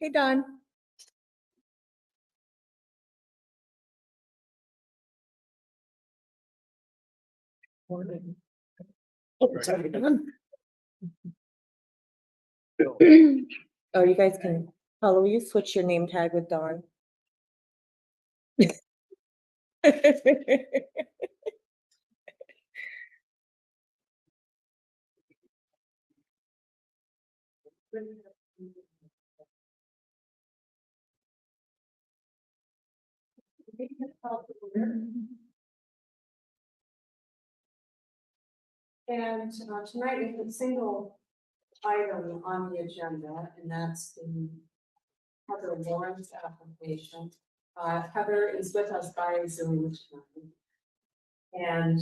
Hey, Don. Sorry, Don. Oh, you guys can, Paula, will you switch your name tag with Dawn? And tonight is a single item on the agenda, and that's the Heather Lawrence application. Heather is with us by Zoom tonight. And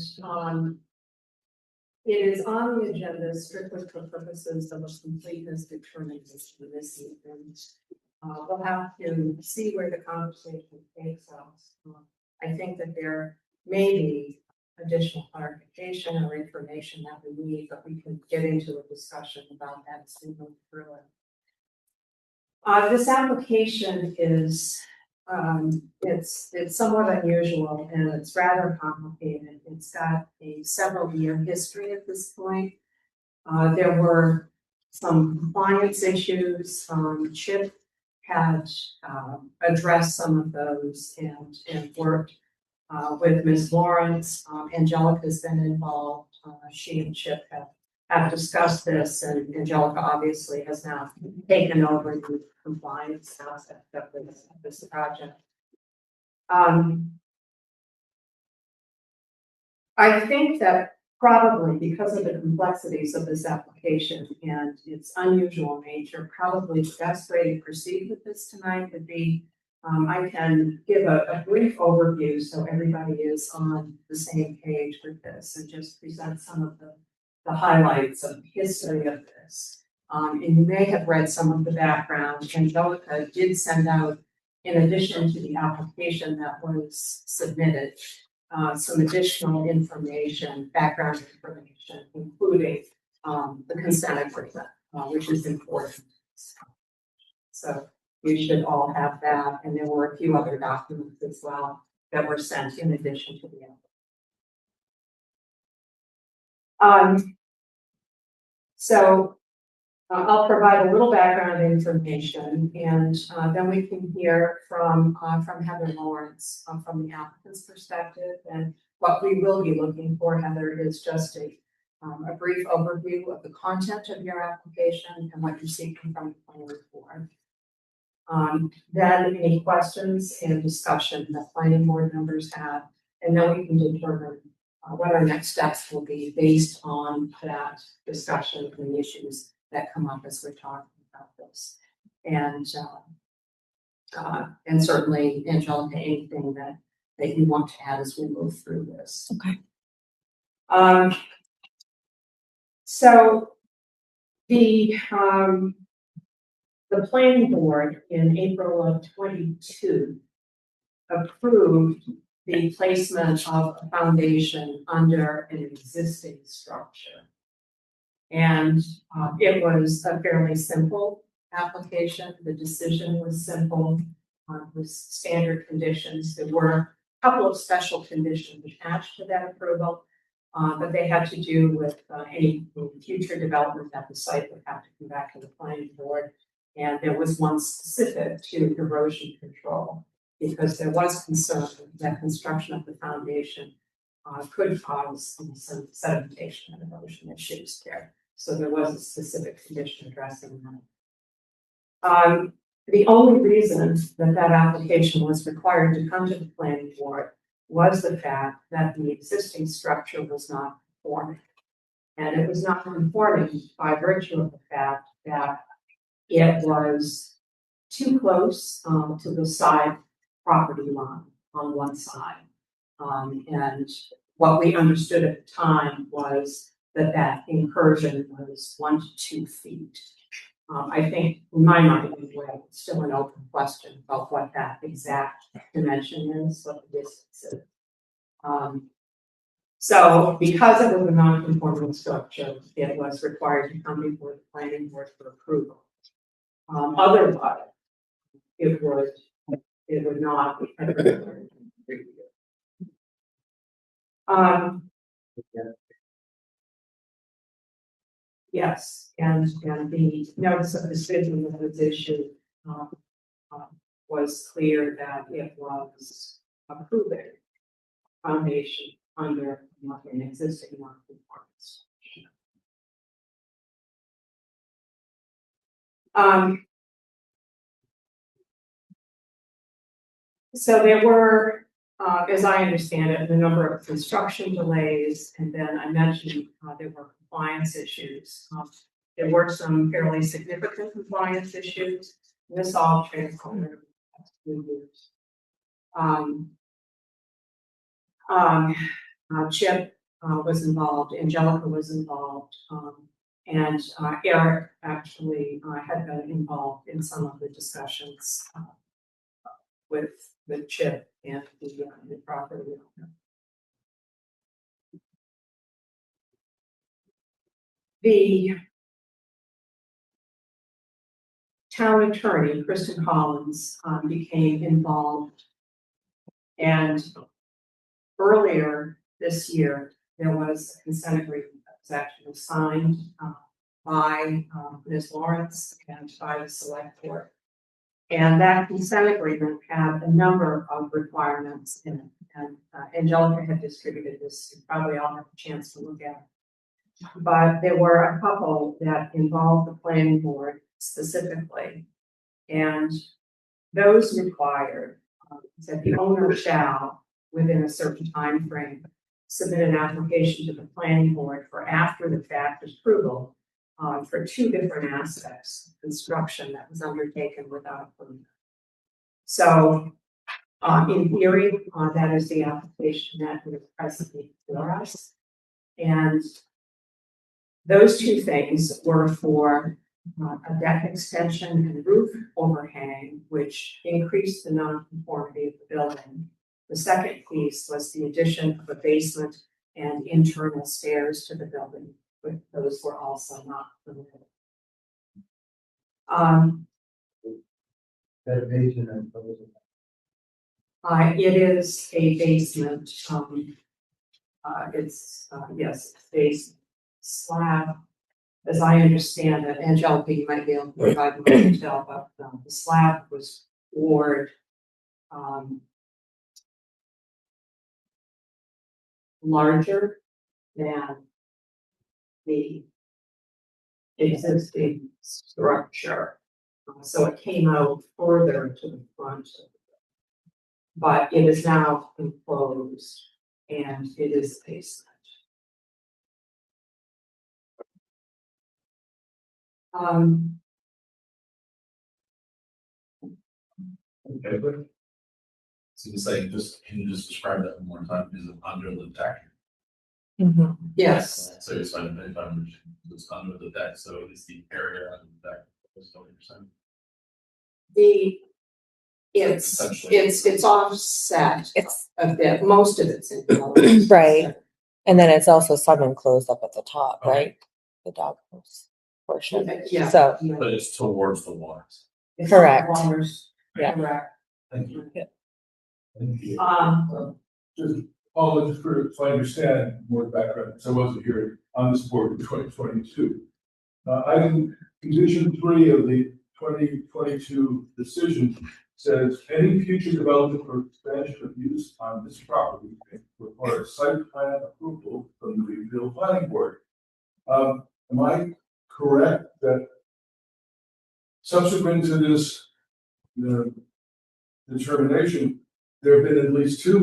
it is on the agenda strictly for purposes of a completeness determination this evening. We'll have to see where the conversation takes us. I think that there may be additional clarification or information that we need, but we can get into a discussion about that as we move through it. This application is, it's somewhat unusual and it's rather complicated. It's got a several-year history at this point. There were some compliance issues. Chip had addressed some of those and worked with Ms. Lawrence. Angelica's been involved. She and Chip have discussed this, and Angelica obviously has now taken over the compliance aspect of this project. I think that probably because of the complexities of this application and its unusual nature, probably the best way to proceed with this tonight would be I can give a brief overview so everybody is on the same page with this and just present some of the highlights of the history of this. And you may have read some of the background. Angelica did send out, in addition to the application that was submitted, some additional information, background information, including the consent agreement, which is important. So you should all have that, and there were a few other documents as well that were sent in addition to the application. So I'll provide a little background information, and then we can hear from Heather Lawrence from the applicant's perspective. And what we will be looking for, Heather, is just a brief overview of the content of your application and what you're seeking from the planning board. Then any questions and discussion that planning board members have, and then we can determine what our next steps will be based on that discussion and the issues that come up as we're talking about this. And certainly, Angelica, anything that you want to add as we move through this. Okay. So the planning board in April of 22 approved the placement of a foundation under an existing structure. And it was a fairly simple application. The decision was simple, with standard conditions. There were a couple of special conditions attached to that approval, but they had to do with any future development at the site would have to come back to the planning board. And there was one specific to erosion control, because there was concern that construction of the foundation could cause some sedimentation and erosion issues there. So there was a specific condition addressing that. The only reason that application was required to come to the planning board was the fact that the existing structure was not conforming. And it was not conforming by virtue of the fact that it was too close to the side property line on one side. And what we understood at the time was that incursion was 1 to 2 feet. I think, in my mind, anyway, it's still an open question about what that exact dimension is, what the distance is. So, because it was a non-conforming structure, it was required to come before the planning board for approval. Otherwise, it would not be. Yes, and the notice of decision that was issued, was clear that it was approving foundation under an existing non-conformance. So there were, as I understand it, a number of construction delays, and then I mentioned there were compliance issues. There were some fairly significant compliance issues. This all transpired over the past few years. Chip was involved, Angelica was involved, and Eric actually had been involved in some of the discussions with Chip and the property owner. The town attorney, Kristen Collins, became involved, and earlier this year, there was a consent agreement that was actually signed by Ms. Lawrence and by the select board. And that consent agreement had a number of requirements in it. And Angelica had distributed this, you probably all have a chance to look at it. But there were a couple that involved the planning board specifically. And those required that the owner shall, within a certain time frame, submit an application to the planning board for after the fact approval for two different aspects of construction that was undertaken without a permit. So in theory, that is the application that is presently for us. And those two things were for a deck extension and roof overhang, which increased the non-conformity of the building. The second piece was the addition of a basement and internal stairs to the building, but those were also not permitted. That basement, it is a basement. It's yes, it's based slab. As I understand it, Angelica, you might be able to provide more detail, but the slab was poured larger than the existing structure. So it came out further to the front, but it is now enclosed and it is a basement. Okay, but so you're saying, can you just describe that one more time? Is it under the deck? Yes, So you're saying if I'm just under the deck, so is the area under the deck, is 20%? it's offset It's a bit, most of it's enclosed. right. And then it's also some enclosed up at the top, Okay. right? The dog house portion. Yeah. So, But it's towards the water. It's Correct. waters, Yeah. correct. Thank you. thank you. Just, just for, so I understand more background, because I wasn't here on this board in 2022. Item condition 3 of the 2022 decision says any future development or expansion of use on this property requires site plan approval from the Greenfield Planning Board. Am I correct that subsequent to this determination, there have been at least two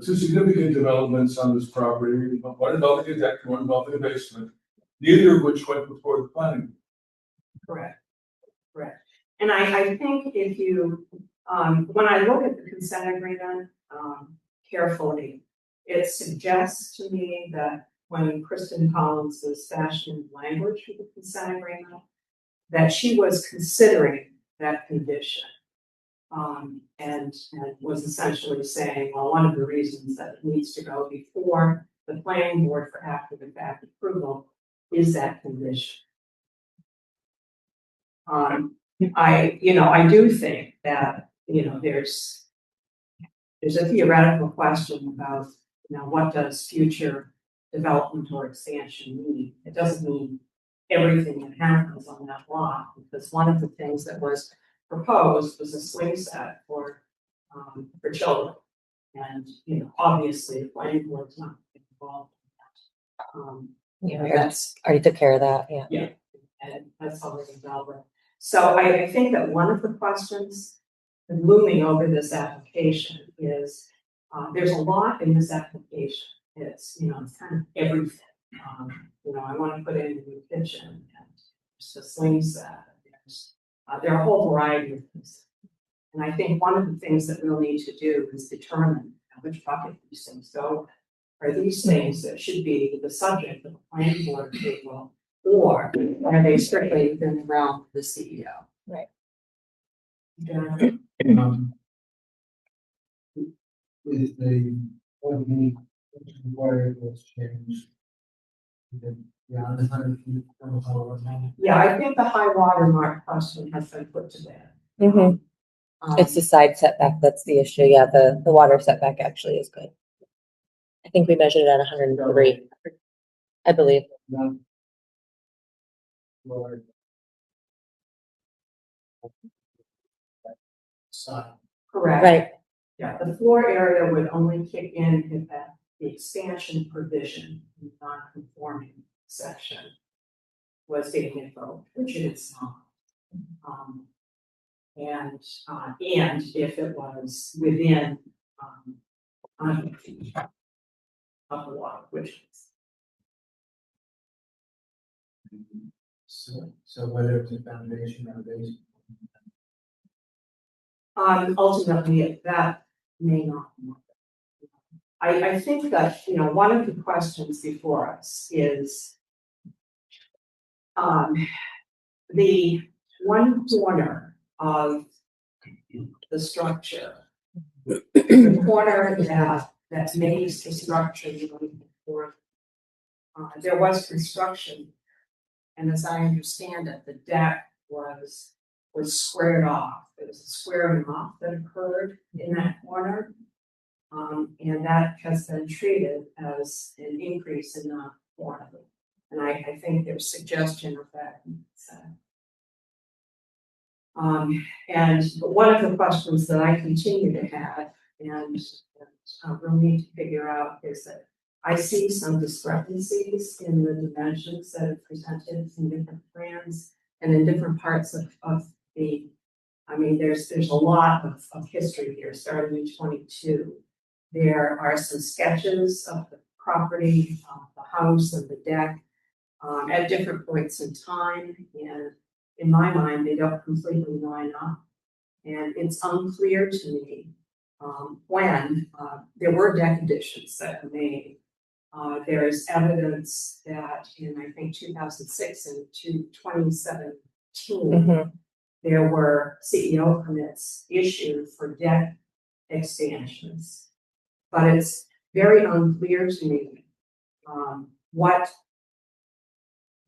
significant developments on this property, one involving a deck and one involving a basement, neither of which went before the planning. Correct, correct. And I think if you, when I look at the consent agreement carefully, it suggests to me that when Kristen Collins was fashioning language for the consent agreement, that she was considering that condition. And was essentially saying, well, one of the reasons that it needs to go before the planning board for after the fact approval is that condition. I do think that, there's a theoretical question about, what does future development or expansion mean? It doesn't mean everything that happens on that lot, because one of the things that was proposed was a swing set for children. And, obviously, the planning board's not involved in that. Yeah, we That's, already took care of that, yeah. and that's already dealt with. So I think that one of the questions looming over this application is, there's a lot in this application. It's, it's kind of everything. I want to put in a new kitchen and there's a swing set. There are a whole variety of things. And I think one of the things that we'll need to do is determine which bucket these things go. Are these things that should be the subject of a planning board approval, or are they strictly within the realm of the CEO? Right. Yeah. Is the, what we required was changed? Beyond the 100 feet from the high line. Yeah, I think the high water mark question has been put to bed. Mhm. It's the side setback that's the issue. Yeah, the water setback actually is good. I think we measured it at 103, I believe. Not. Lower. Side. Correct. Right. Yeah, the floor area would only kick in if the expansion provision in the non-conforming section was being invoked, which it is not. And if it was within 100 feet of the water, which is. So whether it's a foundation or a base. Ultimately, that may not work. I think that, one of the questions before us is the one corner of the structure, the corner that makes the structure going forward. There was construction, and as I understand it, the deck was squared off. There was a squaring off that occurred in that corner. And that has been treated as an increase in non-conformity. And I think there's suggestion of that. But one of the questions that I continue to have, and we'll need to figure out, is that I see some discrepancies in the dimensions that are presented in different plans and in different parts of the, there's a lot of history here, starting in 22. There are some sketches of the property, the house and the deck, at different points in time. And in my mind, they don't completely line up. And it's unclear to me when there were deck additions that were made. There is evidence that in, I think, 2006 and 2017, there were CEO permits issued for deck expansions. But it's very unclear to me what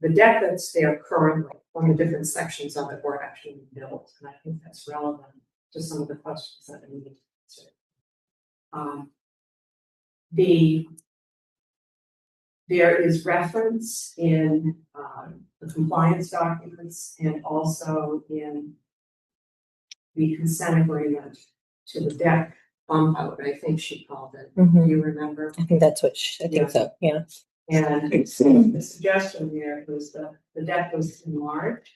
the deck that's there currently, when the different sections of it were actually built. And I think that's relevant to some of the questions that I need to answer. There is reference in the compliance documents and also in the consent agreement to the deck bump out, I think she called it. Do you remember? I think that's what I think so. Yeah. And the suggestion there was that the deck was enlarged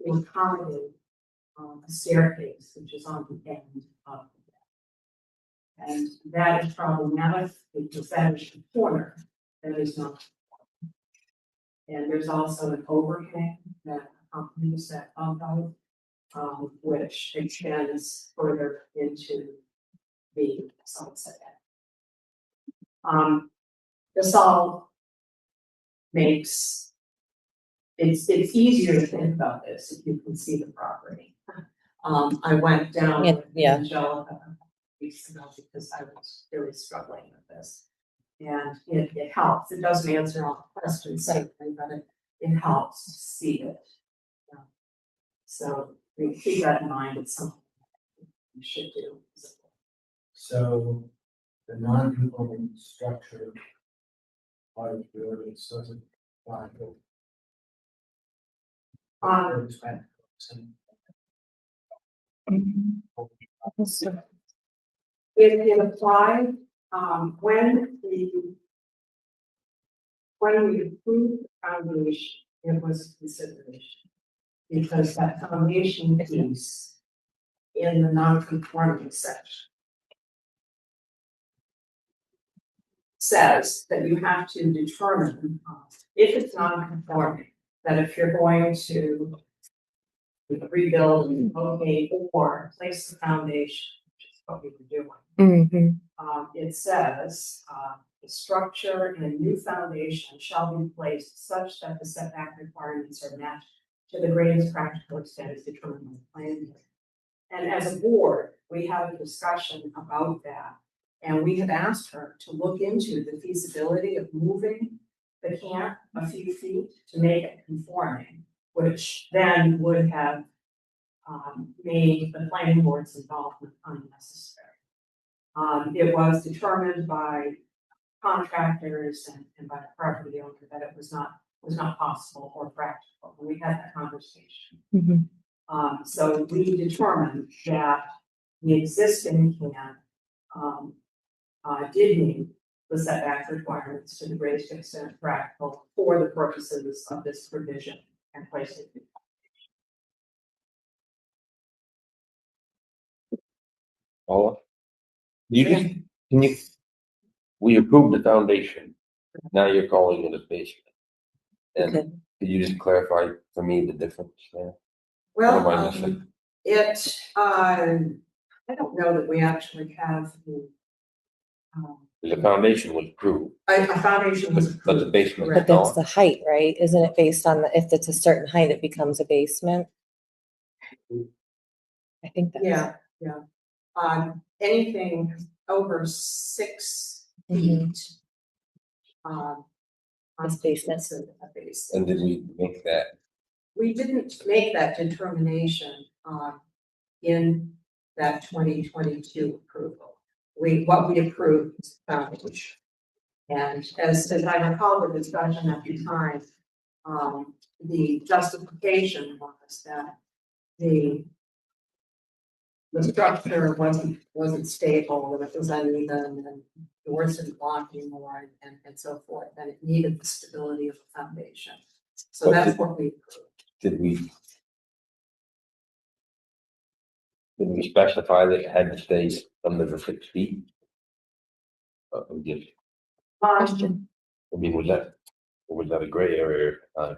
to accommodate a staircase, which is on the end of the deck. And that is problematic because that is the corner that is not. And there's also an overhang that accompanies that bump out, which extends further into the sunset. This all makes it's easier to think about this if you can see the property. I went down with Angelica a couple weeks ago because I was really struggling with this. And it helps. It doesn't answer all the questions, certainly, but it helps to see it. Yeah. So we keep that in mind, it's something we should do. So the non-conforming structure part of the ordinance doesn't apply to. It applied, when we approved the foundation, it was consideration. Because that foundation piece in the non-conforming section says that you have to determine, if it's non-conforming, that if you're going to rebuild, okay, or place the foundation, which is what we were doing. It says, the structure and a new foundation shall be placed such that the setback requirements are met to the greatest practical extent as determined by the planning board. And as a board, we had a discussion about that. And we have asked her to look into the feasibility of moving the camp a few feet to make it conforming, which then would have made the planning board's involvement unnecessary. It was determined by contractors and by the property owner that it was not possible or practical. And we had that conversation. So we determined that the existing camp did meet the setback requirements to the greatest extent practical for the purposes of this provision and placing it. Paula? We approved the foundation, now you're calling it a basement. And Okay. could you just clarify for me the difference there? Well, What am I missing? I don't know that we actually have the, The foundation was approved, a foundation was but the approved, basement. correct. But that's the height, right? Isn't it based on if it's a certain height, it becomes a basement? I think that's. Yeah. Anything over 6 feet. Is basement. A basement. And did we make that? We didn't make that determination, in that 2022 approval. What we approved was foundation. And as I recall the discussion at the time, the justification was that the structure wasn't stable, and it was uneven, and doors didn't lock anymore, and so forth, and it needed the stability of the foundation. So But that's what we approved. Did we specify that it had to stay under the 6 feet? We just, Question. I mean, was that a gray area? I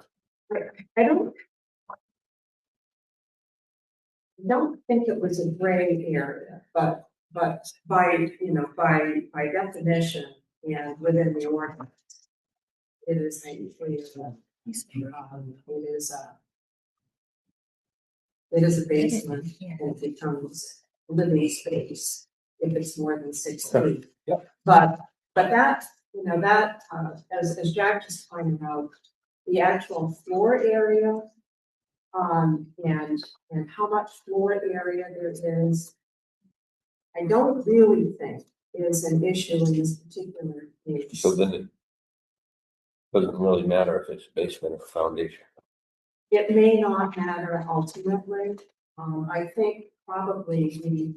don't think it was a gray area, but by definition and within the ordinance, it is a basement and it becomes living space if it's more than 6 feet. Yep. But that, as Jack just pointed out, the actual floor area, and how much floor area there is, I don't really think is an issue in this particular case. So then it doesn't really matter if it's basement or foundation. It may not matter ultimately. I think probably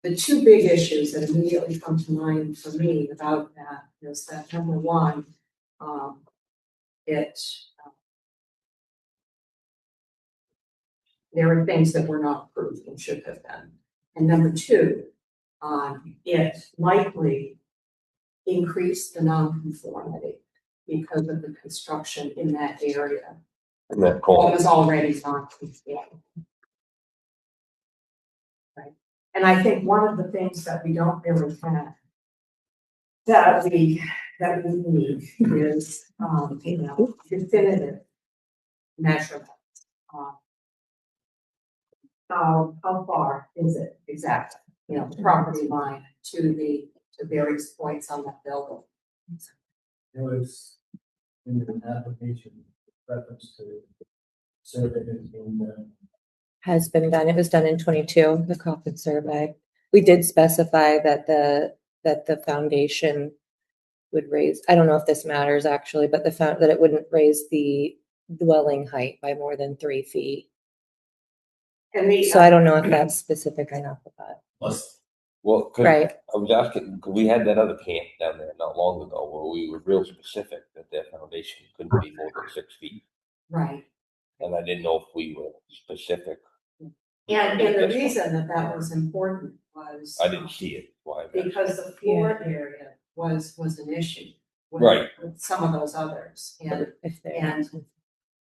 the two big issues that immediately come to mind for me about that is that number one, there are things that were not approved and should have been. And number two, it likely increased the nonconformity because of the construction in that area. And that What call, was already non-conforming. Right, and I think one of the things that we don't really have that we need is, definitive measurements. How far is it exactly, the property line to various points on that building? There was in an application reference to survey has been done. Has been done. It was done in 22, the Coffin survey. We did specify that the foundation would raise, I don't know if this matters actually, but that it wouldn't raise the dwelling height by more than 3 feet. And the, So I don't know if that's specific enough of that. Plus, Well, Right. I was asking, 'cause we had that other camp down there not long ago where we were real specific that their foundation couldn't be more than 6 feet. right. And I didn't know if we were specific. And the reason that was important was. I didn't see it. Why? I asked. Because the floor area was an issue. with- Right. With some of those others, and If they're- And-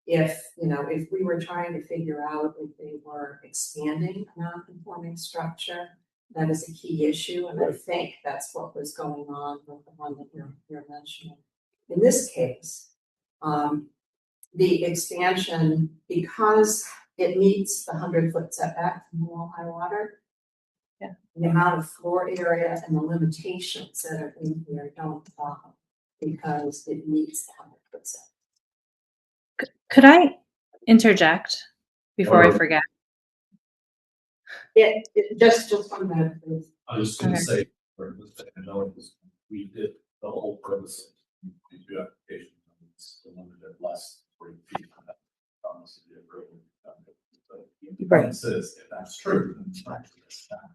if, if we were trying to figure out if they were expanding a non-conforming structure, that is a key issue, and I think that's what was going on with the one that you're mentioning. In this case, the expansion, because it meets the 100-foot setback from wall high water. Yeah. The amount of floor area and the limitations that are in here don't follow, because it meets the 100-foot setback. Could I interject before I Or- forget? It just one minute, please. I was gonna Okay. say, for this thing, I know it was, we did the whole purpose of these two applications. It's the one that did less than 3 feet. Honestly, did really, so the Right. point says, if that's true, then it's not just that.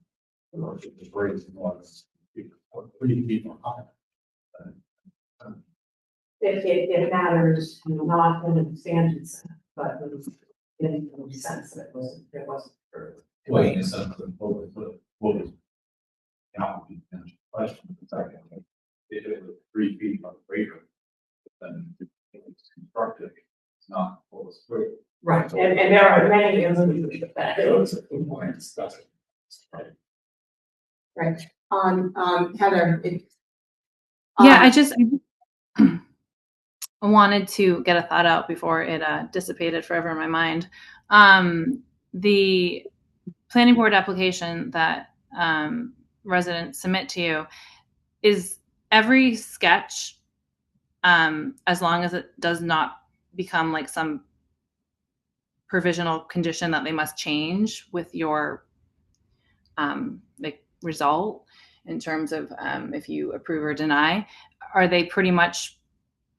Or if it's raised more than 3 feet or higher. It matters, not in an expansion sense, but in the sense that it wasn't true. Well, in the sense that what was. Now, we can question the second, if it was 3 feet or greater, then it's constructed, it's not what was true. Right, and there are many instances of that. That's a good point. That's it. Right, Heather. Yeah, I just I wanted to get a thought out before it dissipated forever in my mind. The planning board application that residents submit to you, is every sketch, as long as it does not become like some provisional condition that they must change with your like result in terms of if you approve or deny, are they pretty much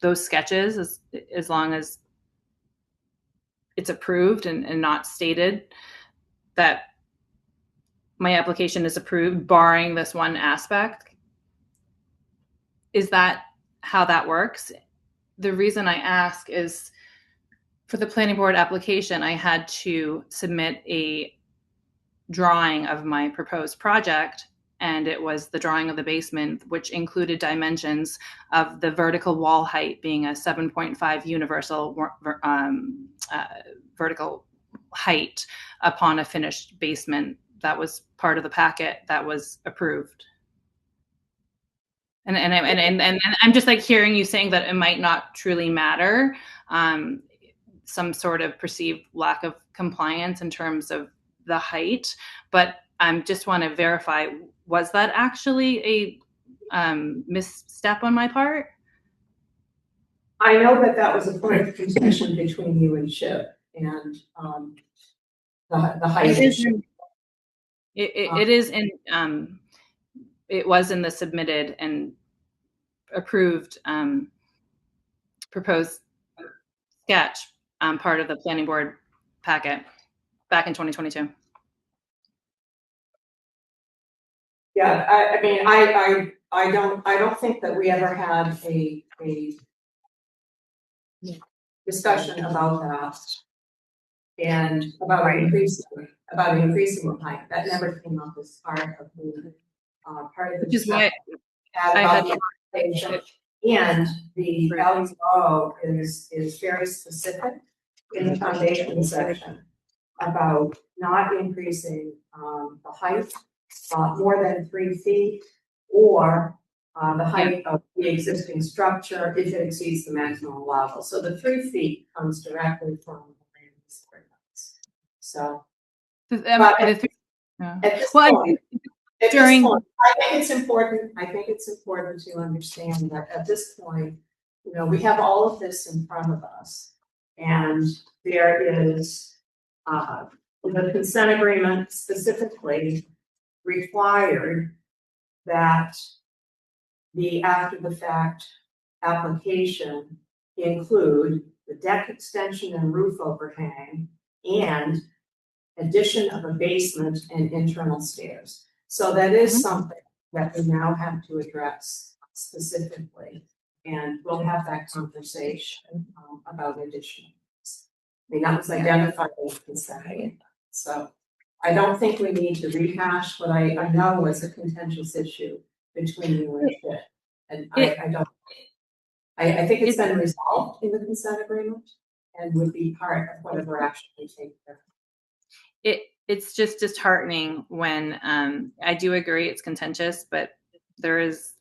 those sketches as long as it's approved and not stated that my application is approved barring this one aspect? Is that how that works? The reason I ask is for the planning board application, I had to submit a drawing of my proposed project, and it was the drawing of the basement, which included dimensions of the vertical wall height being a 7.5 universal vertical height upon a finished basement. That was part of the packet that was approved. And I'm just like hearing you saying that it might not truly matter, some sort of perceived lack of compliance in terms of the height, but I just want to verify, was that actually a misstep on my part? I know that was a point of contention between you and Chip, and the height issue. It is in it was in the submitted and approved proposed sketch part of the planning board packet back in 2022. Yeah, I mean, I don't think that we ever had a discussion about that. And about increasing the height, that never came up as part of the Which is why I about had- the application. And the LUO is very specific in the foundation section about not increasing the height more than 3 feet, or the height of the existing structure if it exceeds the maximum allowable. So the 3 feet comes directly from the land use ordinance. So at at this Well, point, during- I think it's important to understand that at this point, we have all of this in front of us. And there is, the consent agreement specifically required that the after the fact application include the deck extension and roof overhang and addition of a basement and internal stairs. So that is something that we now have to address specifically. And we'll have that conversation about additional. I mean, that was identified in the consent. So I don't think we need to rehash what I know was a contentious issue between you and Chip. And I think it's been resolved in the consent agreement and would be part of whatever action we take there. It's just disheartening when I do agree it's contentious, but there is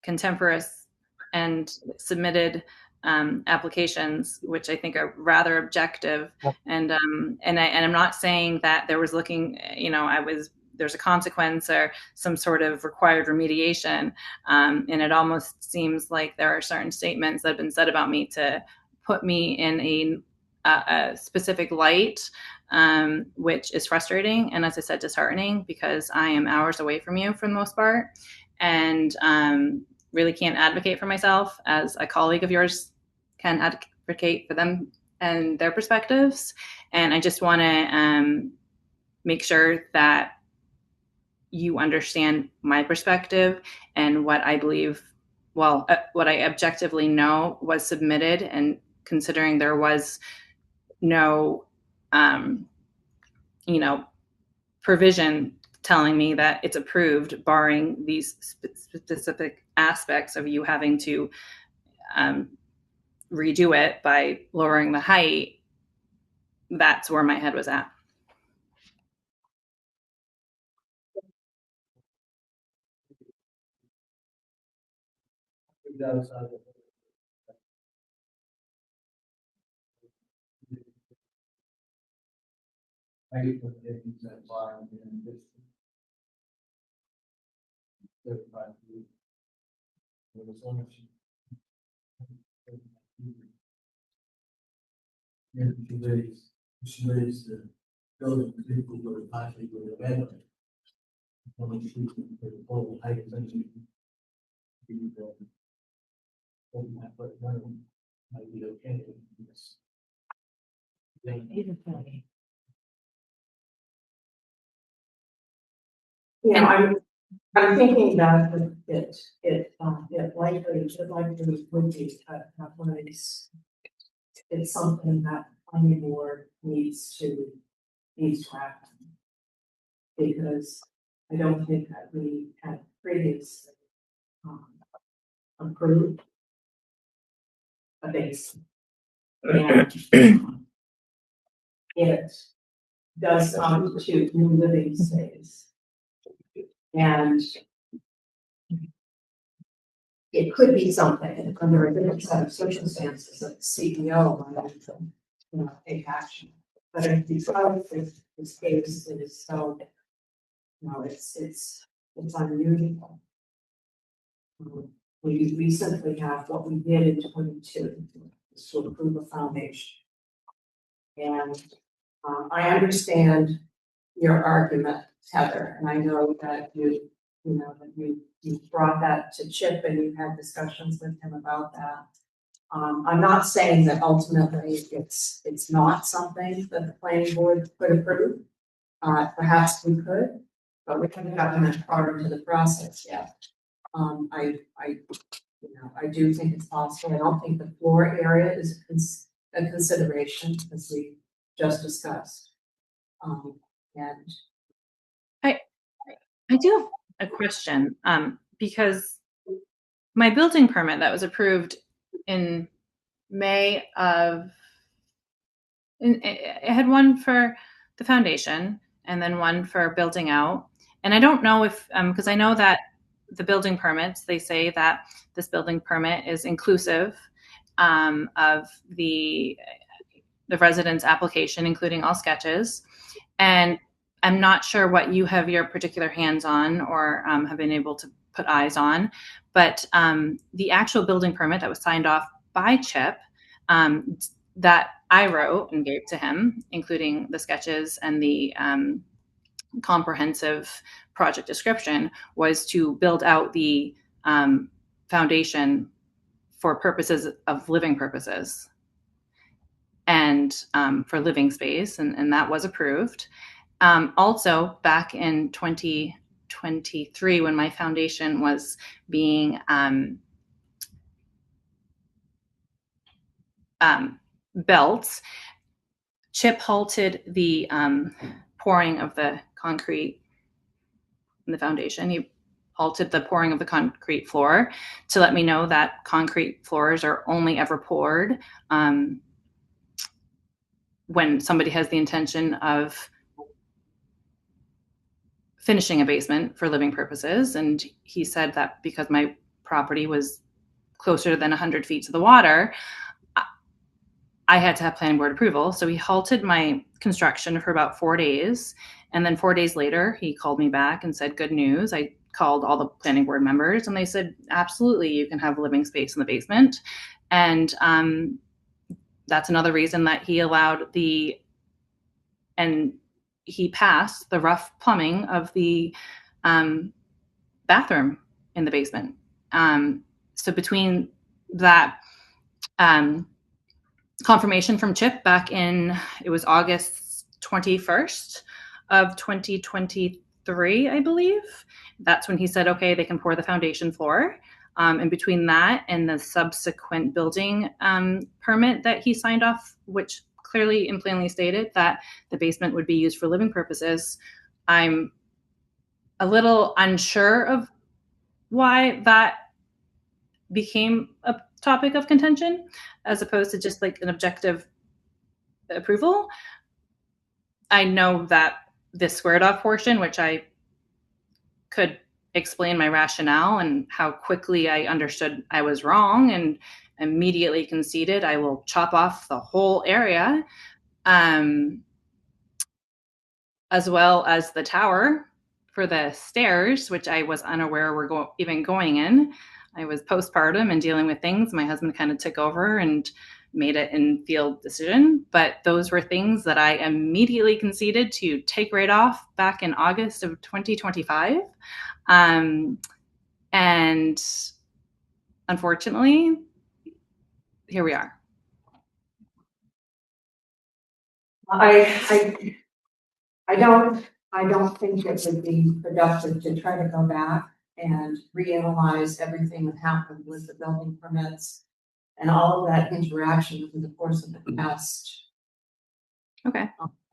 contemporaneous and submitted applications, which I think are rather objective. And I'm not saying that there was looking, there's a consequence or some sort of required remediation. And it almost seems like there are certain statements that have been said about me to put me in a specific light, which is frustrating. And as I said, disheartening, because I am hours away from you for the most part. And really can't advocate for myself as a colleague of yours can advocate for them and their perspectives. And I just want to make sure that you understand my perspective and what I believe, what I objectively know was submitted, and considering there was no, provision telling me that it's approved, barring these specific aspects of you having to redo it by lowering the height. That's where my head was at. I get the things that bar in this. 35 feet. There was so much. Yeah, she raised the building, people go to 5 feet with a bed. Only she can put the total height essentially. Open that foot running might be okay. Yes. I'm thinking that it likely would be one of these. It's something that planning board needs to happen. Because I don't think that we had previously approved a base. And it does constitute new living space. And it could be something under a different set of circumstances that the CEO might take action. But if because this case is so, it's unusual. We simply have what we did in 22 is to approve a foundation. And I understand your argument, Heather, and I know that you brought that to Chip and you had discussions with him about that. I'm not saying that ultimately it's not something that the planning board could approve. Perhaps we could, but we haven't gotten that far into the process yet. I do think it's possible. I don't think the floor area is a consideration, as we just discussed. And I do have a question, because my building permit that was approved in May of, it had one for the foundation and then one for building out. And I don't know if, because I know that the building permits, they say that this building permit is inclusive of the resident's application, including all sketches. And I'm not sure what you have your particular hands on or have been able to put eyes on, but the actual building permit that was signed off by Chip that I wrote and gave to him, including the sketches and the comprehensive project description, was to build out the foundation for purposes of living purposes and for living space, and that was approved. Also, back in 2023, when my foundation was being built, Chip halted the pouring of the concrete in the foundation. He halted the pouring of the concrete floor to let me know that concrete floors are only ever poured when somebody has the intention of finishing a basement for living purposes. And he said that because my property was closer than 100 feet to the water, I had to have planning board approval. So he halted my construction for about 4 days. And then 4 days later, he called me back and said, good news. I called all the planning board members and they said, absolutely, you can have living space in the basement. And that's another reason that he allowed and he passed the rough plumbing of the bathroom in the basement. So between that confirmation from Chip back in, it was August 21st of 2023, I believe. That's when he said, okay, they can pour the foundation floor. And between that and the subsequent building permit that he signed off, which clearly and plainly stated that the basement would be used for living purposes, I'm a little unsure of why that became a topic of contention as opposed to just like an objective approval. I know that this squared off portion, which I could explain my rationale and how quickly I understood I was wrong and immediately conceded I will chop off the whole area, as well as the tower for the stairs, which I was unaware were even going in. I was postpartum and dealing with things. My husband kind of took over and made it in field decision, but those were things that I immediately conceded to take right off back in August of 2025. And unfortunately, here we are. I don't think it would be productive to try to go back and reanalyze everything that happened with the building permits and all of that interaction over the course of the past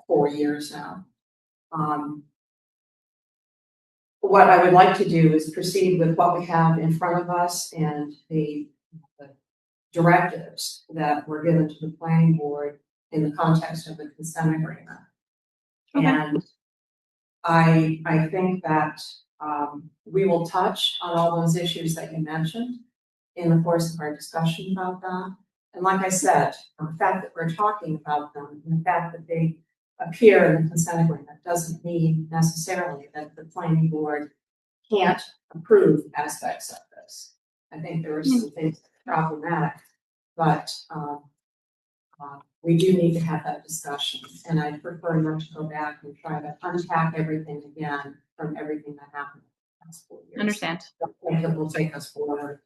4 years now. What I would like to do is proceed with what we have in front of us and the directives that were given to the planning board in the context of the consent agreement. Okay. And I think that we will touch on all those issues that you mentioned in the course of our discussion about that. And like I said, the fact that we're talking about them and the fact that they appear in the consent agreement doesn't mean necessarily that the planning board can't approve aspects of this. I think there are some things that are problematic, but we do need to have that discussion. And I prefer not to go back and try to unpack everything again from everything that happened in the past 4 years. Understand. I think it will take us forward.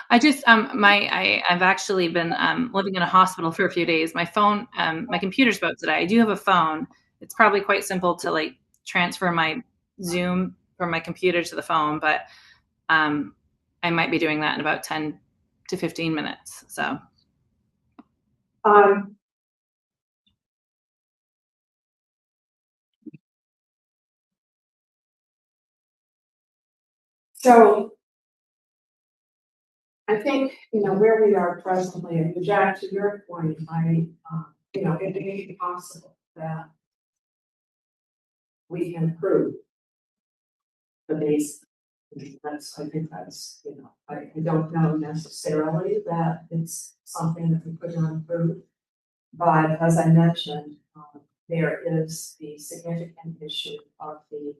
I just I've actually been living in a hospital for a few days. My phone, my computer's about today. I do have a phone. It's probably quite simple to like transfer my Zoom from my computer to the phone, but I might be doing that in about 10 to 15 minutes. So So I think, where we are presently, and Jack, to your point, it may be possible that we can improve the base. I think that's, I don't know necessarily that it's something that we could not improve. But as I mentioned, there is the significant issue of the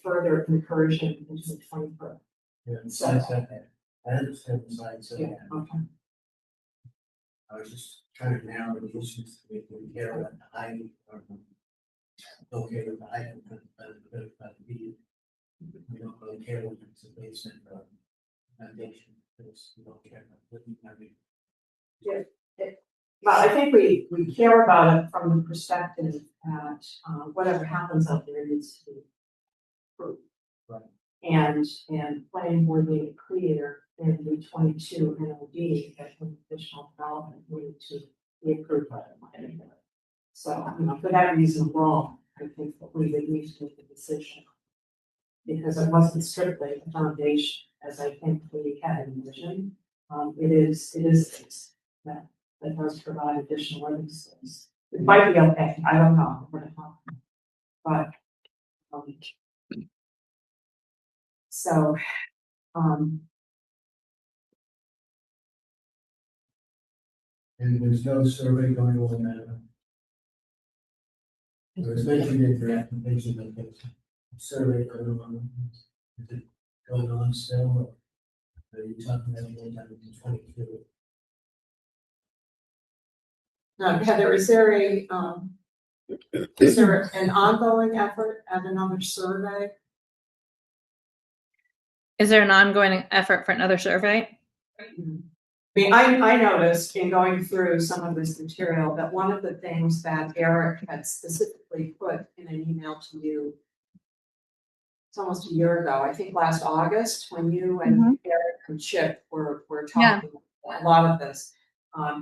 further incursion into the 20-foot. Yeah, besides that, I understand besides that. Yeah, okay. I was just trying to narrow the issues to make them care about the height or okay with the height of the we don't really care whether it's a basement or foundation, because we don't care about what you have. Well, I think we care about it from the perspective that, whatever happens out there needs to be approved. Right. And planning board made it clear in the 22 NOD that when additional development needed to be approved by the planning board. So, for that reason alone, I think that we would need to make a decision. Because it wasn't strictly a foundation, as I think we had envisioned. It is that does provide additional living space. It might be okay, I don't know, we're gonna talk. But, so, And there's no survey going on now. There's mentioned in your application that there's a survey going on. Is it going on still? Or are you talking about the time in 22? now, Heather, is there an ongoing effort at another survey? Is there an ongoing effort for another survey? I mean, I noticed in going through some of this material that one of the things that Eric had specifically put in an email to you, it's almost a year ago, I think last August, when you and Eric and Chip were talking about a lot of this,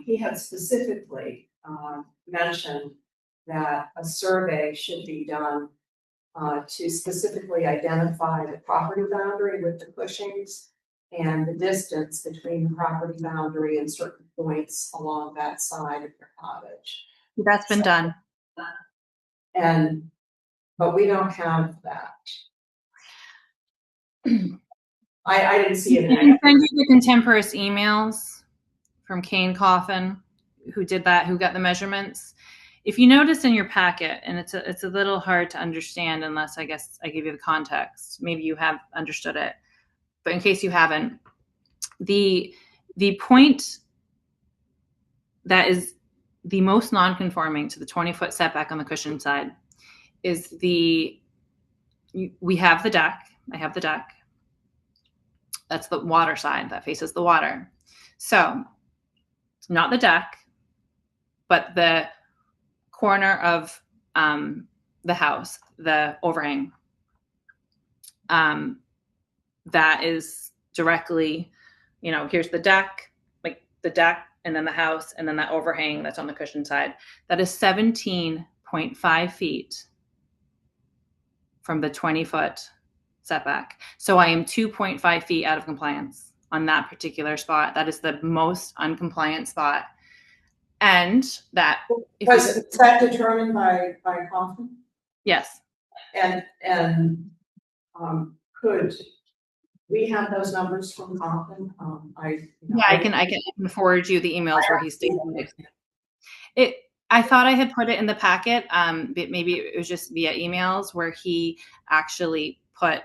he had specifically mentioned that a survey should be done to specifically identify the property boundary with the Cushings and the distance between the property boundary and certain points along that side of your cottage. That's been done. But we don't have that. I didn't see it. Can I send you the contemporaneous emails from Kane Coffin, who did that, who got the measurements? If you notice in your packet, and it's a little hard to understand unless I guess I give you the context. Maybe you have understood it, but in case you haven't, the point that is the most non-conforming to the 20-foot setback on the Cushing side is we have the deck. I have the deck. That's the water side that faces the water. So not the deck, but the corner of the house, the overhang, that is directly, here's the deck, like the deck, and then the house, and then that overhang that's on the Cushing side. That is 17.5 feet from the 20-foot setback. So I am 2.5 feet out of compliance on that particular spot. That is the most uncompliant spot. And that Was that determined by Coffin? Yes. And could we have those numbers from Coffin? I can forward you the emails where he stated it. I thought I had put it in the packet, but maybe it was just via emails where he actually put.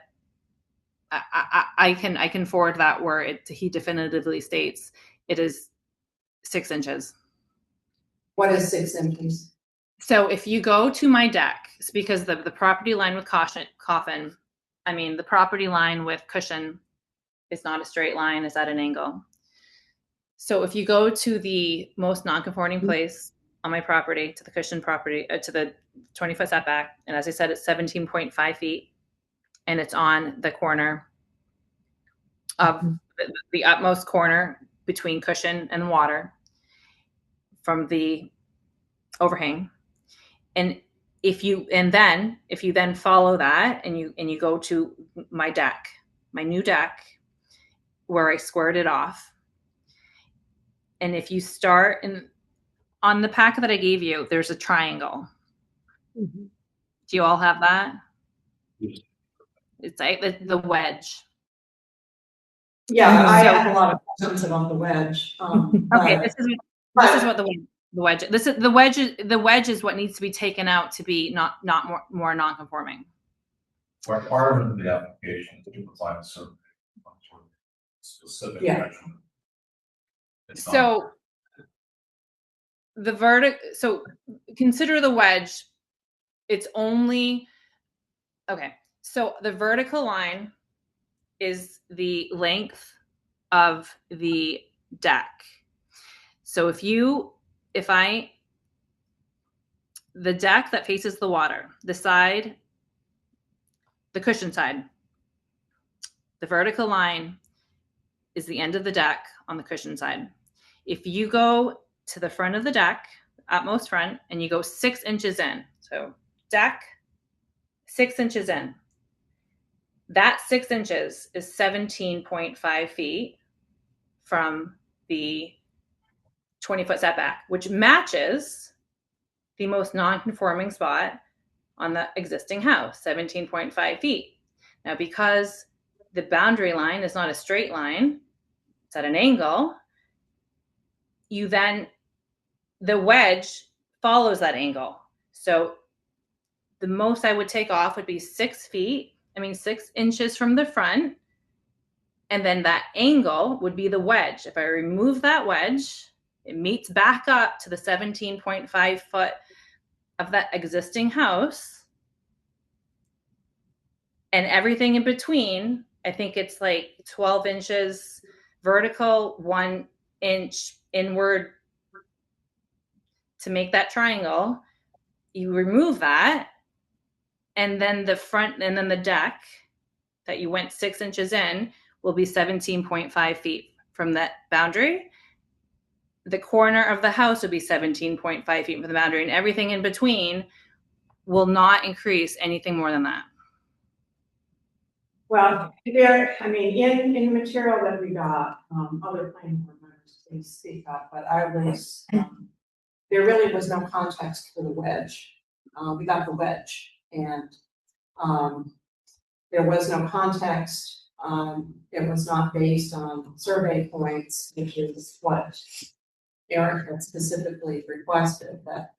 I can forward that where he definitively states it is 6 inches. What is 6 inches? So if you go to my deck, it's because the property line with Coffin, the property line with Cushing is not a straight line, it's at an angle. So if you go to the most non-conforming place on my property, to the Cushing property, to the 20-foot setback, and as I said, it's 17.5 feet, and it's on the corner of the utmost corner between Cushing and water from the overhang. And if you then follow that and you go to my deck, my new deck, where I squared it off, and if you start on the packet that I gave you, there's a triangle. Mm-hmm. Do you all have that? Yes. It's like the wedge. Yeah, I have a lot of questions about the wedge. Okay, this is what the wedge. The wedge is what needs to be taken out to be not more non-conforming. Requirement of the application to provide a survey on sort of specific measurement. So so consider the wedge. It's only, okay. So the vertical line is the length of the deck. So the deck that faces the water, the cushion side, the vertical line is the end of the deck on the cushion side. If you go to the front of the deck, utmost front, and you go 6 inches in, so deck 6 inches in, that 6 inches is 17.5 feet from the 20-foot setback, which matches the most non-conforming spot on the existing house, 17.5 feet. Now, because the boundary line is not a straight line, it's at an angle, the wedge follows that angle. So the most I would take off would be 6 inches from the front. And then that angle would be the wedge. If I remove that wedge, it meets back up to the 17.5 foot of that existing house. And everything in between, I think it's like 12 inches vertical, 1 inch inward to make that triangle. You remove that, and then the front, and then the deck that you went 6 inches in will be 17.5 feet from that boundary. The corner of the house will be 17.5 feet from the boundary, and everything in between will not increase anything more than that. Well, in the material that we got, other planning board members, please speak up, but there really was no context for the wedge. We got the wedge, and there was no context. It was not based on survey points, which is what Eric had specifically requested, that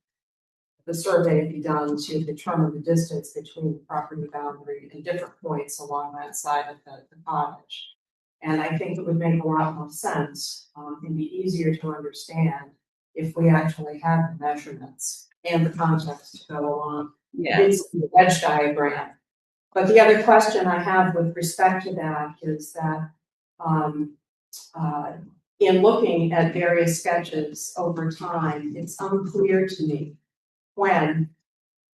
the survey be done to determine the distance between the property boundary and different points along that side of the cottage. And I think it would make a lot more sense and be easier to understand if we actually had the measurements and the context to go along with the wedge diagram. But the other question I have with respect to that is that in looking at various sketches over time, it's unclear to me when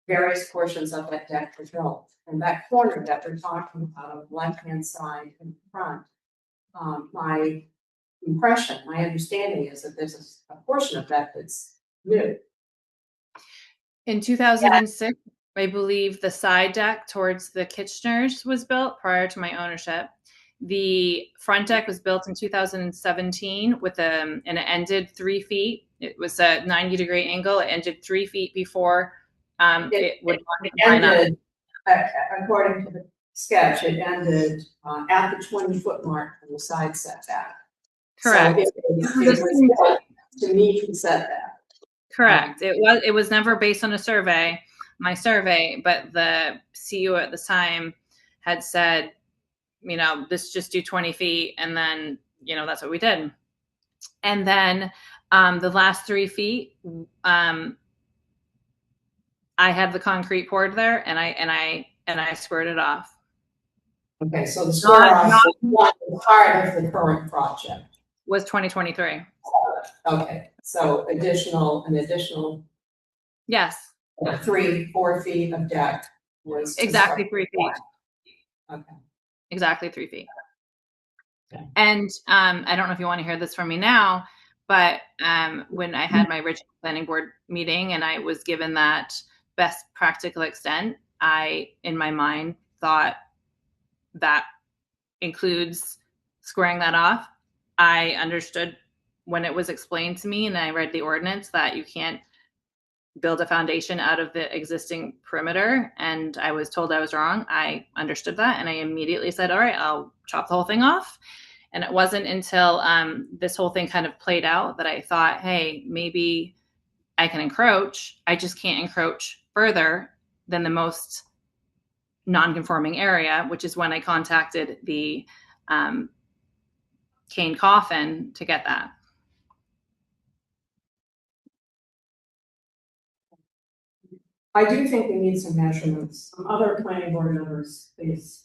various portions of that deck were built. And that corner that we're talking about, on the left-hand side and front, my understanding is that there's a portion of that that's new. In 2006, I believe the side deck towards the Kitcheners was built prior to my ownership. The front deck was built in 2017 and it ended 3 feet. It was a 90-degree angle. It ended 3 feet before it would line up. According to the sketch, it ended at the 20-foot mark from the side setback. Correct. So it was built to meet the setback. Correct. It was never based on my survey, but the CEO at the time had said, this just do 20 feet. And then, that's what we did. And then the last 3 feet, I had the concrete poured there and I squared it off. Okay, so the square off was part of the current project. Was 2023. Okay, so an additional. Yes. 3-4 feet of deck was. Exactly 3 feet. Okay. Exactly 3 feet. Okay. And I don't know if you want to hear this from me now, but when I had my original planning board meeting and I was given that best practical extent, I, in my mind, thought that includes squaring that off. I understood when it was explained to me and I read the ordinance that you can't build a foundation out of the existing perimeter, and I was told I was wrong. I understood that and I immediately said, all right, I'll chop the whole thing off. And it wasn't until this whole thing kind of played out that I thought, hey, maybe I can encroach. I just can't encroach further than the most non-conforming area, which is when I contacted the Kane Coffin to get that. I do think we need some measurements. Some other planning board members, please,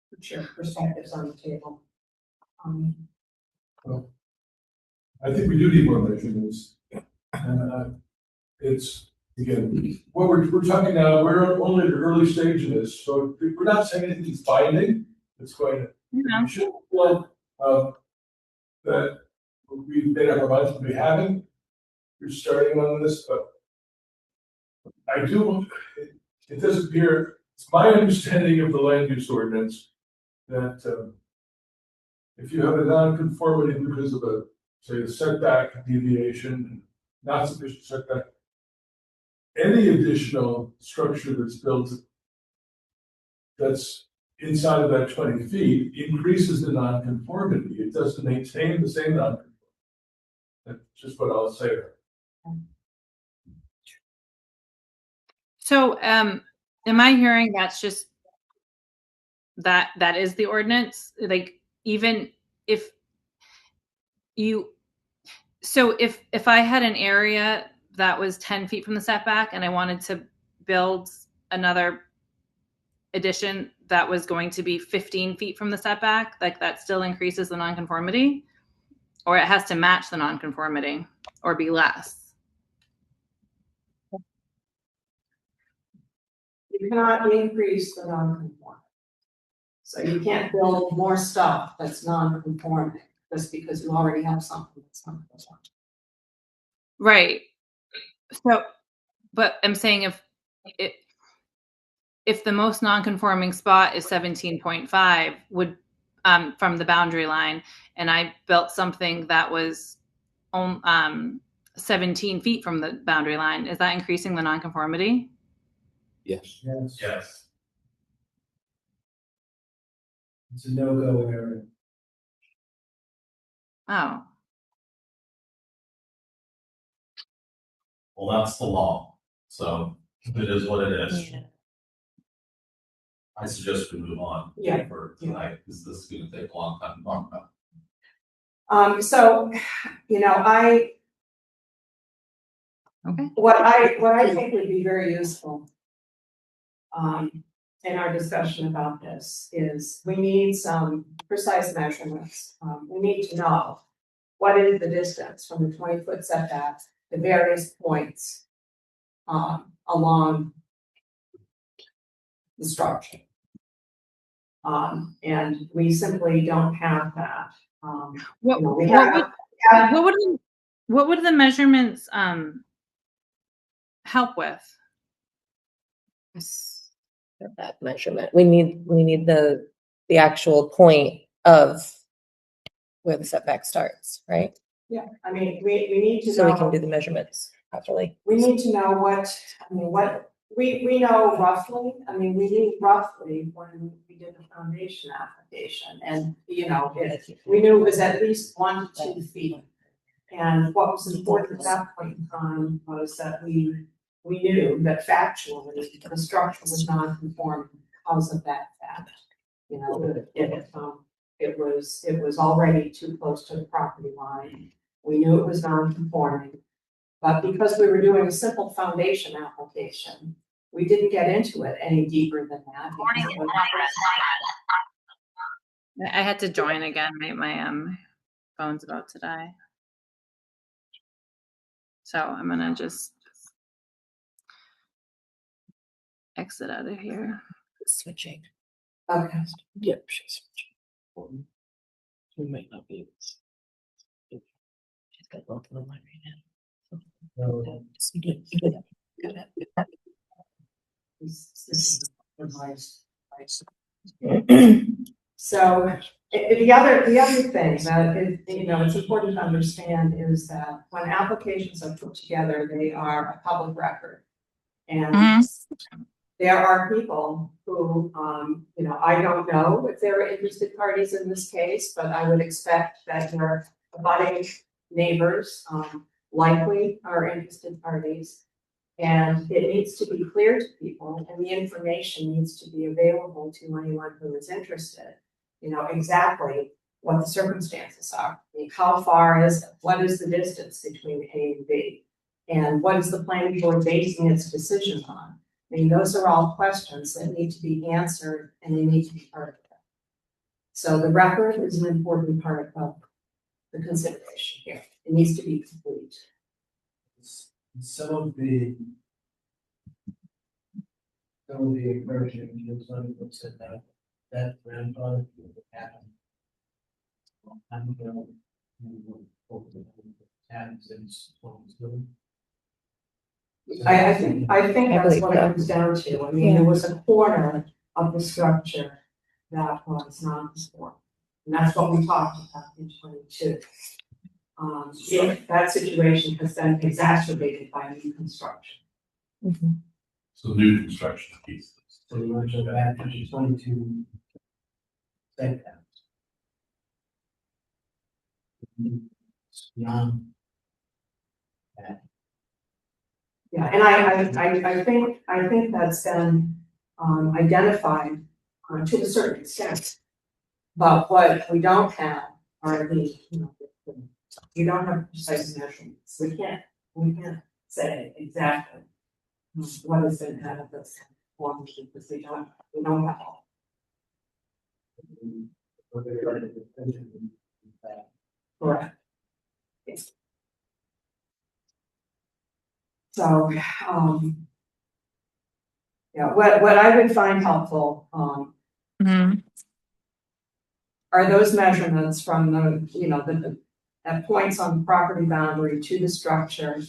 put your perspectives on the table. I think we do need more measurements. And it's, again, what we're talking now, we're only at the early stage of this, so we're not saying anything's binding. It's going to, Yeah. we should feel, that we've made up our minds to be having. We're starting on this, but I do, it does appear, it's my understanding of the land use ordinance that if you have a non-conformity because of a, say, a setback deviation, not sufficient setback, any additional structure that's built that's inside of that 20 feet increases the non-conformity. It doesn't maintain the same non-conformity. That's just what I'll say there. So, am I hearing that's just that is the ordinance? Like, even if you, so if I had an area that was 10 feet from the setback and I wanted to build another addition that was going to be 15 feet from the setback, like that still increases the nonconformity, or it has to match the nonconformity or be less? You cannot increase the non-conforming. So you can't build more stuff that's non-conforming just because you already have something that's non-conforming. Right. So, but I'm saying if the most non-conforming spot is 17.5 would from the boundary line, and I built something that was 17 feet from the boundary line, is that increasing the nonconformity? Yes. Yes. Yes. It's a no-go area. Oh, Well, that's the law, so it is what it is. I suggest we move on. Yeah. For tonight, because this is gonna take a long time to talk about. So, you know, okay. what I think would be very useful in our discussion about this is we need some precise measurements. We need to know what is the distance from the 20-foot setback to various points along the structure. And we simply don't have that. What, You know, we what would the measurements help with? That measurement. We need the actual point of where the setback starts, right? Yeah, I mean, we need to So know. we can do the measurements properly. We need to know what we know roughly. I mean, we knew roughly when we did the foundation application, and you know, we knew it was at least 1 to 2 feet. And what was important at that point in time was that we knew that factually the structure was non-conforming because of that fact. You know, it was already too close to the property line. We knew it was non-conforming. But because we were doing a simple foundation application, we didn't get into it any deeper than that. I had to join again. My phone's about to die. So I'm gonna just exit out of here. Switching. Okay. Yep, she's switching. We might not be able to. She's got both of them on right now. So the other thing that is, you know, it's important to understand is that when applications are put together, they are a public record. And there are people who, you know, I don't know if there are interested parties in this case, but I would expect that your abutting neighbors likely are interested parties. And it needs to be clear to people, and the information needs to be available to anyone who is interested. You know, exactly what the circumstances are. I mean, how far is it? What is the distance between A and B? And what is the planning board basing its decision on? I mean, those are all questions that need to be answered and they need to be part of it. So the record is an important part of the consideration here. It needs to be complete. Some of the version, you said that grandfather happened. Long time ago, happened since 22. I think I that's believe what it so. comes down to. I mean, there was a corner of the structure that was non-conforming. And that's what we talked about in 22. If that situation has been exacerbated by new construction. Mhm. So new construction pieces. So you want to go back to 22. Setbacks. Beyond that. Yeah, and I think that's been identified to a certain extent. But what we don't have are you don't have precise measurements. We can't say exactly what has been added that's conformed because we don't have all. Correct. Yes. So, yeah, what I would find helpful, Mhm. are those measurements from the at points on the property boundary to the structure,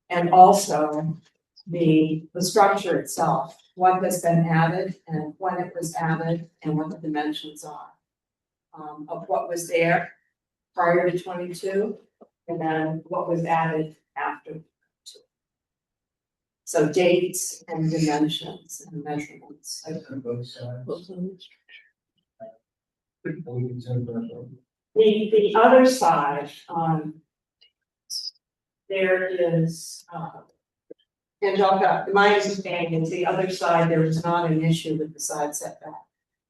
and also the structure itself, what has been added and when it was added and what the dimensions are. Of what was there prior to 22, and then what was added after 22. So dates and dimensions and measurements. On both sides. The other side, there is, Angelica, my understanding is the other side, there is not an issue with the side setback.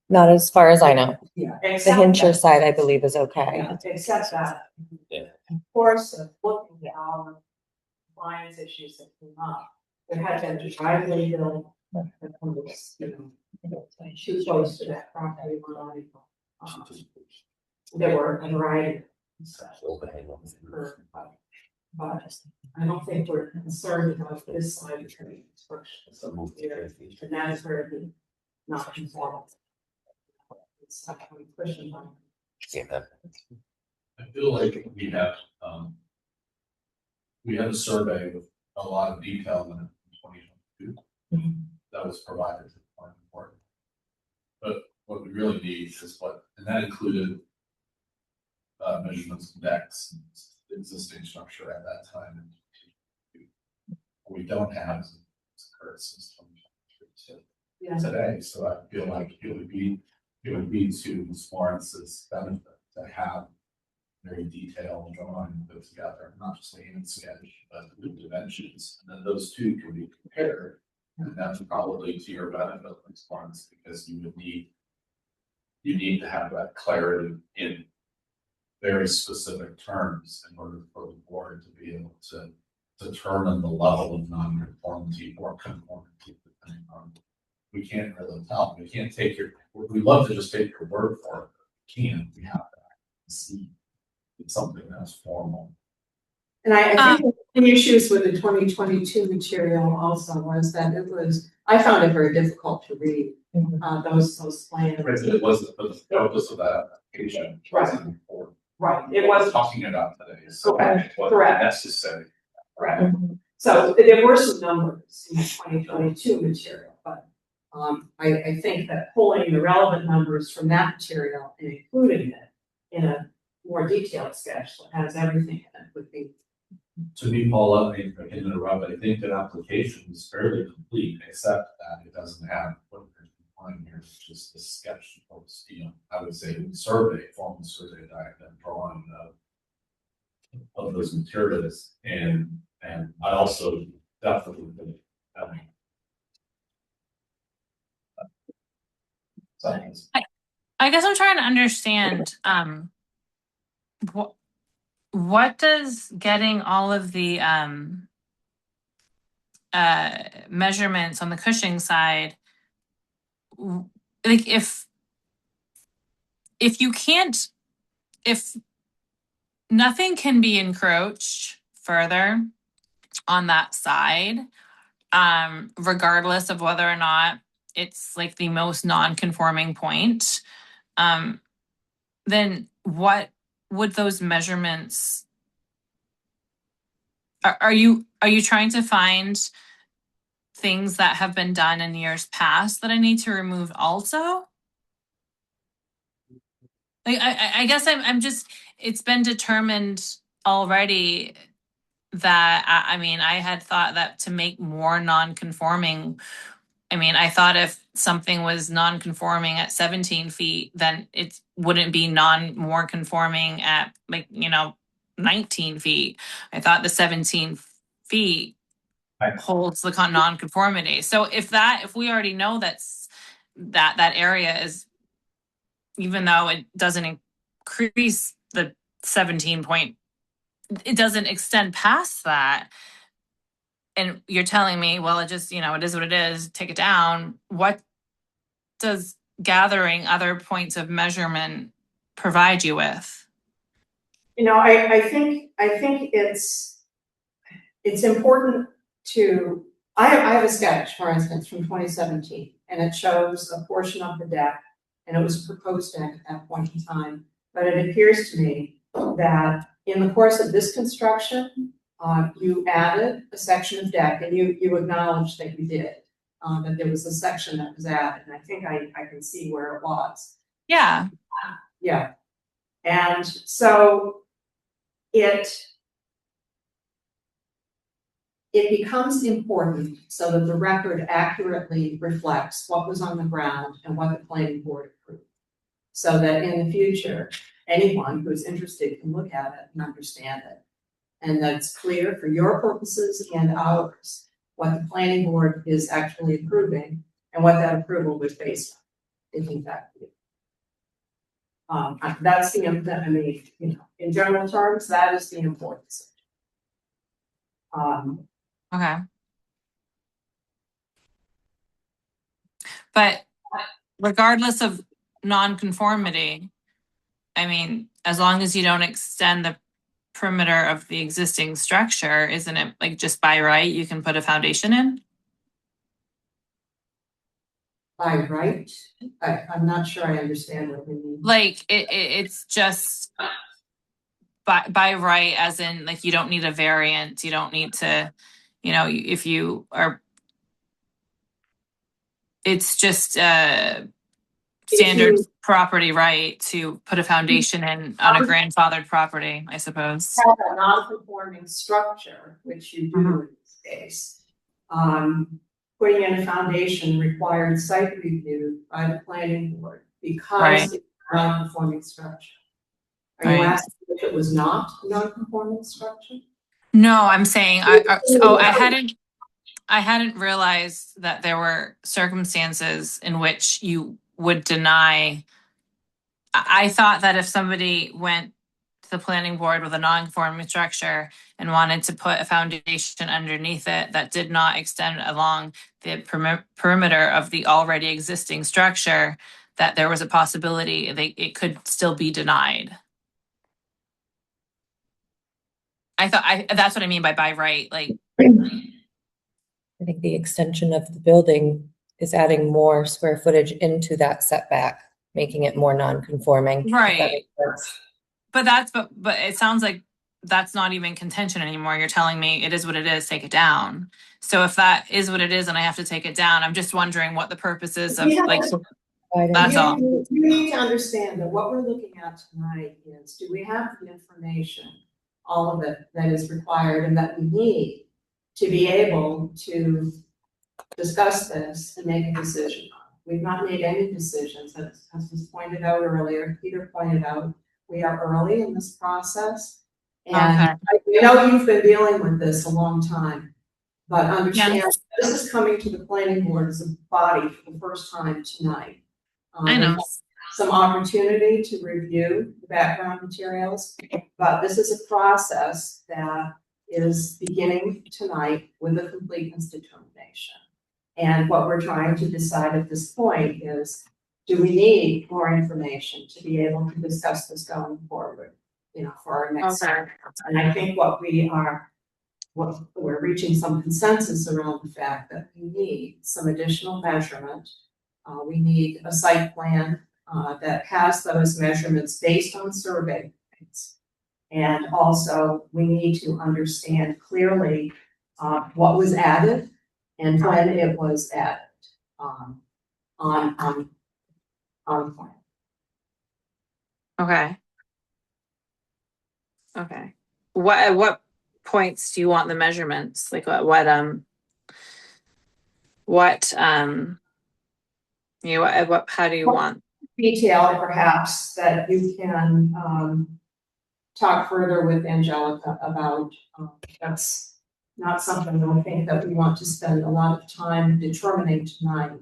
Not as far as I know. Yeah. The Except Hincher that- side, I believe, is okay. Yeah, except that. Yeah. Of course, looking at all the compliance issues that came up, there had been a driveway built that was, too close to that property line. There were a variety of stuff. But I don't think we're concerned about this side of the construction. And that is where the not conforming. It's not coming pushing on. I feel like we have a survey with a lot of detail in it in 2022 that was provided to the planning board. But what we really need is and that included measurements of decks, and the existing structure at that time. What we don't have is occurred since 2023 Yeah. today, so I feel like it would be to Ms. Lawrence's benefit to have very detailed drawing put together, not just a hand sketch, but the dimensions, and then those two can be compared. And that's probably to your benefit, Ms. Lawrence, because you need to have that clarity in very specific terms in order for the board to be able to determine the level of non-conformity or conformity, depending on. We can't really tell. We can't take we'd love to just take your word for it. We can't. We have to see it's something that's formal. And I think the issues with the 2022 material also was that I found it very difficult to read, those plans. It wasn't the purpose of that application. Wasn't for Right, it was, talking about today. So Correct, it wasn't correct. necessary. correct. So there were some numbers in the 2022 material, but I think that pulling the relevant numbers from that material and including it in a more detailed sketch that has everything in it would be. To me, Paula, I can interrupt, but I think that application is fairly complete, except that it doesn't have what you're defining here, which is the sketch of, I would say formal survey diagram drawing of those materials. And I also definitely think I guess I'm trying to understand what does getting all of the measurements on the Cushing side, like if you can't, if nothing can be encroached further on that side, regardless of whether or not it's like the most non-conforming point, then what would those measurements, are you trying to find things that have been done in years past that I need to remove also? Like, I guess I'm just, it's been determined already that, I mean, I had thought that to make more non-conforming, I mean, I thought if something was non-conforming at 17 feet, then it wouldn't be more conforming at, like, 19 feet. I thought the 17 feet Right. holds the non-conformity. So if we already know that area is, even though it doesn't increase the 17 point, it doesn't extend past that. And you're telling me, well, it just, it is what it is, take it down. What does gathering other points of measurement provide you with? I think it's important to, I have a sketch, for instance, from 2017, and it shows a portion of the deck, and it was a proposed deck at that point in time. But it appears to me that in the course of this construction, you added a section of deck, and you acknowledged that you did, that there was a section that was added, and I think I can see where it was. Yeah. Yeah. And so it becomes important so that the record accurately reflects what was on the ground and what the planning board approved. So that in the future, anyone who's interested can look at it and understand it. And that's clear for your purposes and ours, what the planning board is actually approving and what that approval was based on, if in fact. That's the, I mean, in general terms, that is the importance. Okay. But regardless of non-conformity, I mean, as long as you don't extend the perimeter of the existing structure, isn't it like just by right you can put a foundation in? By right? I'm not sure I understand what you mean. Like it's just by right, as in like you don't need a variant, you don't need to, if you are, it's just standard property right to put a foundation in on a grandfathered property, I suppose. Have a non-conforming structure, which you do in this case. Putting in a foundation required site review by the planning board because it's a non-conforming structure. Are you asking if it was not a non-conforming structure? No, I'm saying I hadn't realized that there were circumstances in which you would deny. I thought that if somebody went to the planning board with a non-conforming structure and wanted to put a foundation underneath it that did not extend along the perimeter of the already existing structure, that there was a possibility it could still be denied. I thought that's what I mean by right. Like, I think the extension of the building is adding more square footage into that setback, making it more non-conforming. Right. But it sounds like that's not even contention anymore. You're telling me it is what it is, take it down. So if that is what it is and I have to take it down, I'm just wondering what the purpose is of that's all. You need to understand that what we're looking at tonight is, do we have the information, all of it that is required and that we need to be able to discuss this and make a decision. We've not made any decisions, as was pointed out earlier, Peter pointed out, we are early in this process. And I know you've been dealing with this a long time, but understand this is coming to the planning board as a body for the first time tonight. I know. Some opportunity to review the background materials, but this is a process that is beginning tonight with a completeness determination. And what we're trying to decide at this point is, do we need more information to be able to discuss this going forward, for our next Okay. step? And I think what we're reaching some consensus around the fact that we need some additional measurement. We need a site plan, that has those measurements based on survey rates. And also, we need to understand clearly, what was added and when it was added, on the plan. Okay. Okay. At what points do you want the measurements? Like how do you want? Detail perhaps that you can, talk further with Angelica about. That's not something that I think that we want to spend a lot of time determining tonight.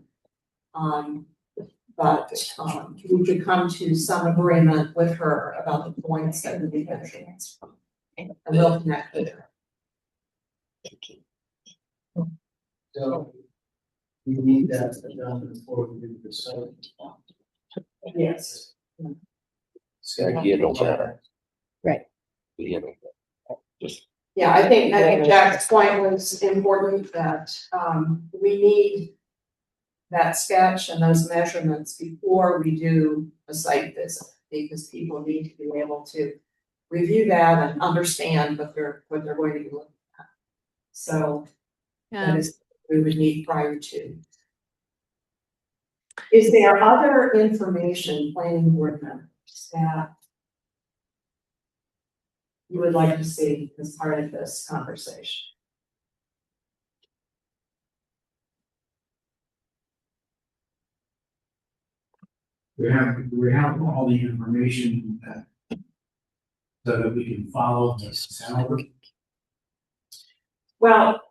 But we could come to some agreement with her about the points that would be measurements from. And we'll connect with her. So we need that done before we do the site. Yes. Yeah, here don't matter. Right. Here don't matter. Just, Yeah, I think Jack's point was important that, we need that sketch and those measurements before we do a site visit, because people need to be able to review that and understand what they're going to be looking at. So that is what we would need prior to. Is there other information, planning board members, that you would like to see as part of this conversation? We have all the information so that we can follow this salary. Well,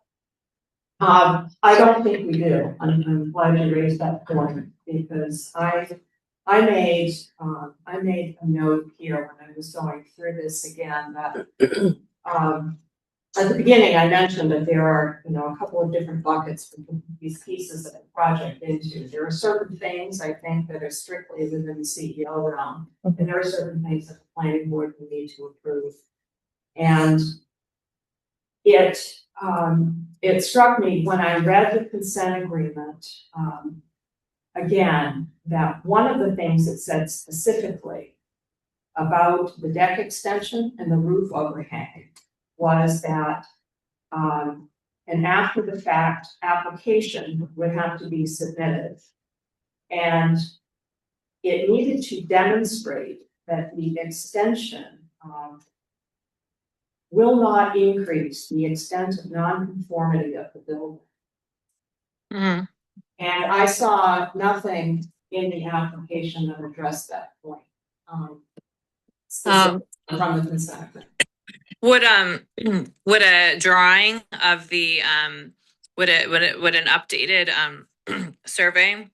I don't think we do. I'm glad you raised that point, because I made a note here when I was going through this again that, at the beginning, I mentioned that there are, a couple of different buckets for these pieces of the project into. There are certain things I think that are strictly within the CEO realm, and there are certain things that the planning board will need to approve. And it struck me when I read the consent agreement, again, that one of the things it said specifically about the deck extension and the roof overhang was that, an after the fact application would have to be submitted. And it needed to demonstrate that the extension, will not increase the extent of nonconformity of the building. Mhm. And I saw nothing in the application that addressed that point. Specifically from the consent agreement. Would a drawing of the would an updated survey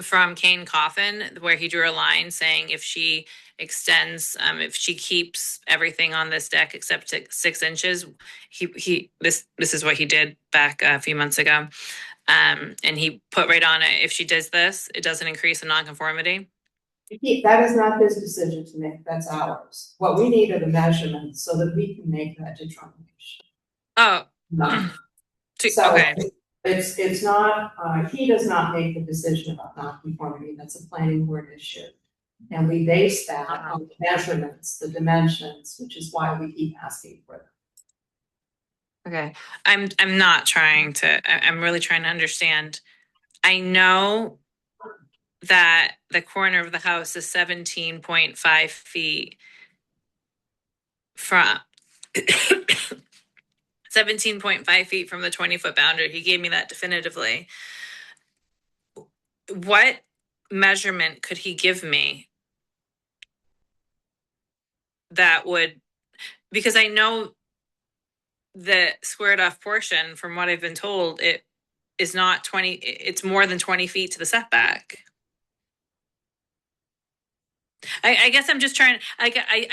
from Kane Coffin, where he drew a line saying if she extends, if she keeps everything on this deck except 6 inches, this is what he did back a few months ago, and he put right on it, if she does this, it doesn't increase the nonconformity. That is not his decision to make, that's ours. What we need are the measurements so that we can make that determination. Oh, So okay. it's not, he does not make the decision about nonconformity, that's a planning board issue. And we base that on the measurements, the dimensions, which is why we keep asking for them. Okay, I'm not trying to, I'm really trying to understand. I know that the corner of the house is 17.5 feet from 17.5 feet from the 20-foot boundary. He gave me that definitively. What measurement could he give me that would, because I know the squared off portion, from what I've been told, it is not 20, it's more than 20 feet to the setback. I guess I'm just trying,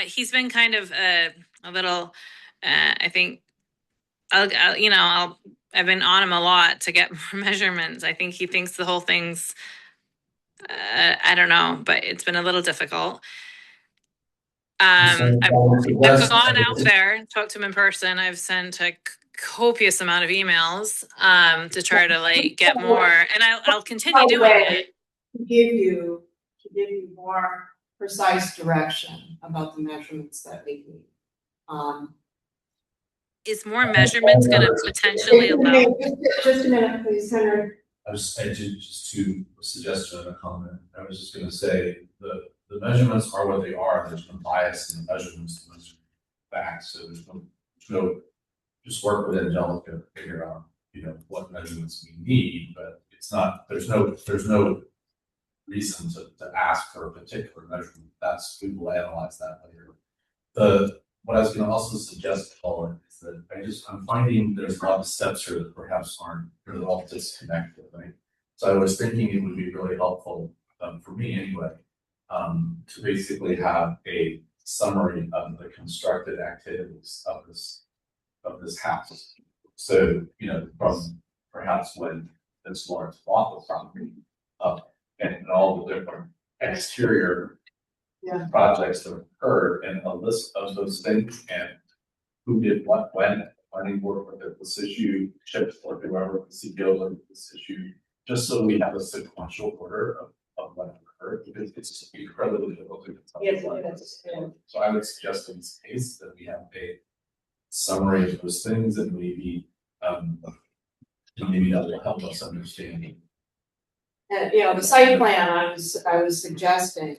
he's been kind of a little I think I've been on him a lot to get more measurements. I think he thinks the whole thing's, I don't know, but it's been a little difficult. I've gone out there, talked to him in person. I've sent a copious amount of emails to try to like get more, and I'll continue doing it. To give you more precise direction about the measurements that we need. Is more measurements going to potentially allow? Just a minute, please, Henry. I did just to suggestion and a comment. I was just gonna say the measurements are what they are. There's no bias in the measurements, there's facts, so there's no just work with Angelica to figure out, what measurements we need, but it's not, there's no reason to ask for a particular measurement. We will analyze that later. What I was gonna also suggest, Paula, is that I'm finding there's a lot of steps here that perhaps aren't, they're all disconnected, right? So I was thinking it would be really helpful, for me anyway, to basically have a summary of the constructed activities of this house. So, from perhaps when Ms. Lawrence bought the property, and all the different exterior projects that occurred, and a list of those things, and who did what, when, planning board looked at this issue, chips or whoever, the CEO looked at this issue, just so we have a sequential order of what occurred, because it's incredibly difficult to tell. Yes, that's good. So I would suggest in this case that we have a summary of those things, and maybe that will help us understand. And, the site plan, I was suggesting,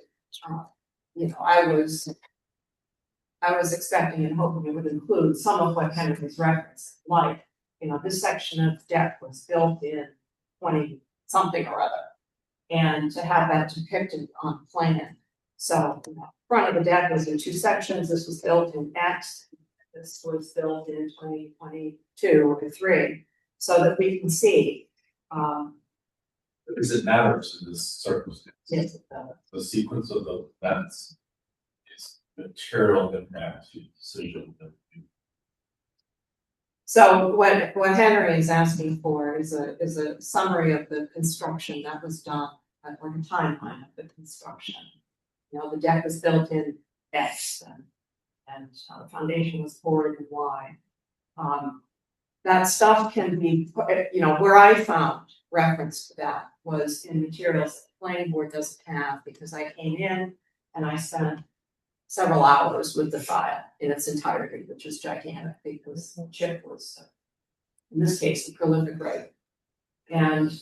I was expecting and hoping it would include some of what Henry was referencing, like, this section of deck was built in 20 something or other. And to have that depicted on plan. So, front of the deck was in 2 sections, this was built in X, this was built in 2022 or 3, so that we can see, Because it matters in this circumstance. yes, it does. The sequence of the events is material impact to the decision that we. So what Henry is asking for is a summary of the construction that was done, or a timeline of the construction. The deck was built in X and the foundation was poured in Y. That stuff can be, where I found reference to that was in materials that the planning board doesn't have, because I came in and I spent several hours with the file in its entirety, which is gigantic, because Chip was, in this case, a prolific writer. And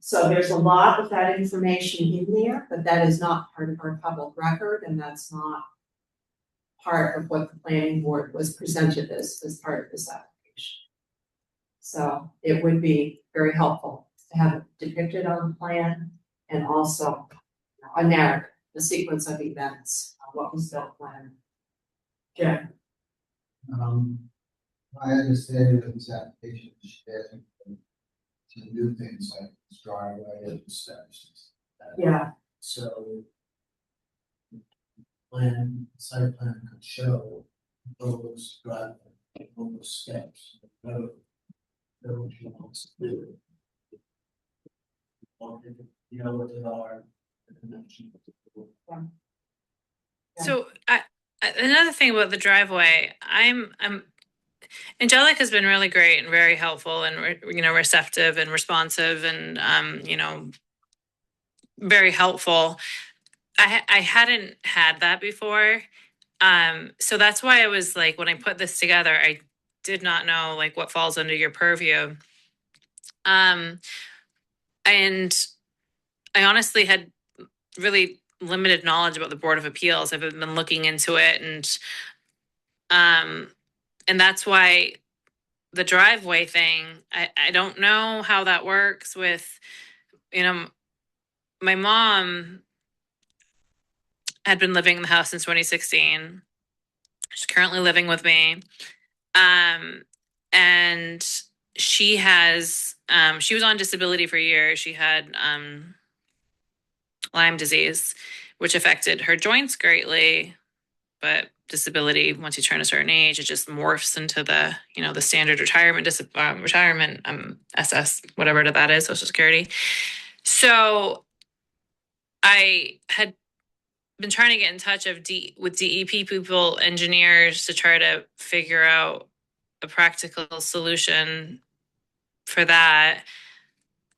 so there's a lot of that information in there, but that is not part of our public record, and that's not part of what the planning board was presented as part of this application. So it would be very helpful to have it depicted on the plan, and also a narrative, the sequence of events, what was built when. Yeah. My understanding of this application is that to do things like this driveway and steps. Yeah. So site plan could show those driveway, those steps, what you want to do. What they are. So another thing about the driveway, I'm Angelica has been really great and very helpful and receptive and responsive and very helpful. I hadn't had that before. So that's why I was like, when I put this together, I did not know like what falls under your purview. And I honestly had really limited knowledge about the Board of Appeals. I've been looking into it, and that's why the driveway thing, I don't know how that works with, my mom had been living in the house since 2016. She's currently living with me. And she has, she was on disability for years. She had Lyme disease, which affected her joints greatly. but disability, once you turn a certain age, it just morphs into the, the standard retirement, SS, whatever that is, Social Security. So I had been trying to get in touch with DEP people, engineers, to try to figure out a practical solution for that.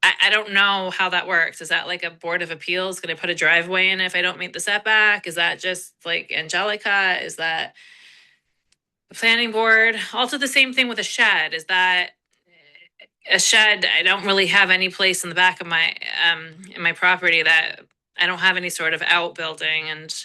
I don't know how that works. Is that like a board of appeals going to put a driveway in if I don't meet the setback? Is that just like Angelica? Is that the planning board? Also the same thing with a shed. Is that a shed? I don't really have any place in the back of my in my property that I don't have any sort of outbuilding, and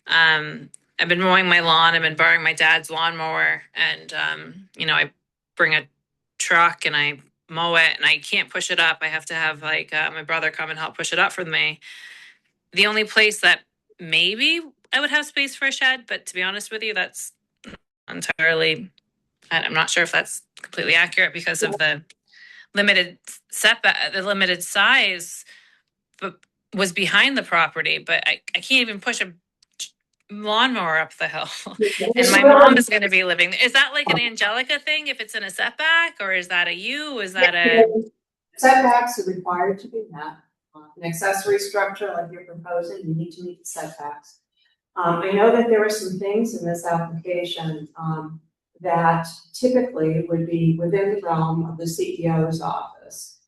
I've been mowing my lawn. I've been borrowing my dad's lawnmower, and I bring a truck and I mow it, and I can't push it up. I have to have like my brother come and help push it up for me. The only place that maybe I would have space for a shed, but to be honest with you, that's entirely, I'm not sure if that's completely accurate because of the limited setback, the limited size, but was behind the property, but I can't even push a lawnmower up the hill. And my mom is going to be living. Is that like an Angelica thing if it's in a setback, or is that a you? Is that a Setbacks are required to be met. An accessory structure like you're proposing, you need to meet the setbacks. I know that there are some things in this application that typically would be within the realm of the CEO's office.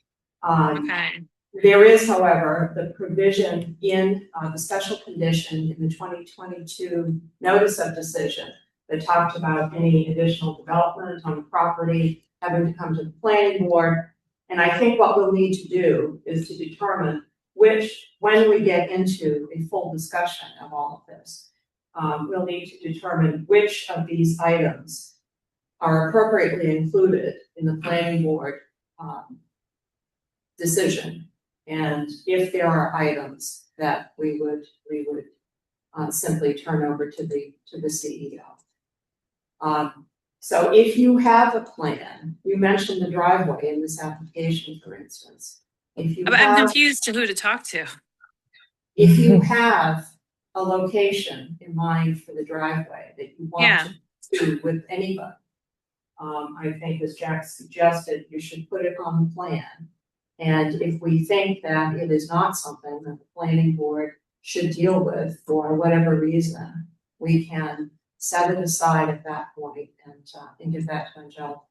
okay? There is, however, the provision in the special condition in the 2022 notice of decision that talked about any additional development on the property having to come to the planning board. And I think what we'll need to do is to determine when we get into a full discussion of all of this, we'll need to determine which of these items are appropriately included in the planning board decision. And if there are items that we would simply turn over to the CEO. So if you have a plan, you mentioned the driveway in this application, for instance. I'm confused to who to talk to. If you have a location in mind for the driveway that you want to do with anybody, I think as Jack suggested, you should put it on the plan. And if we think that it is not something that the planning board should deal with for whatever reason, we can set it aside at that point and give that to Angelica.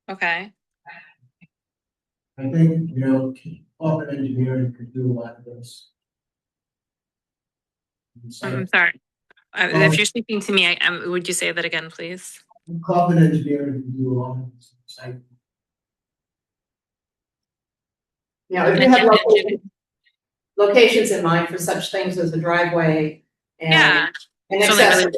Okay. I think, corporate engineering could do a lot of this. I'm sorry. If you're speaking to me, would you say that again, please? Corporate engineering can do a lot of this. If you have locations in mind for such things as the driveway and accessory,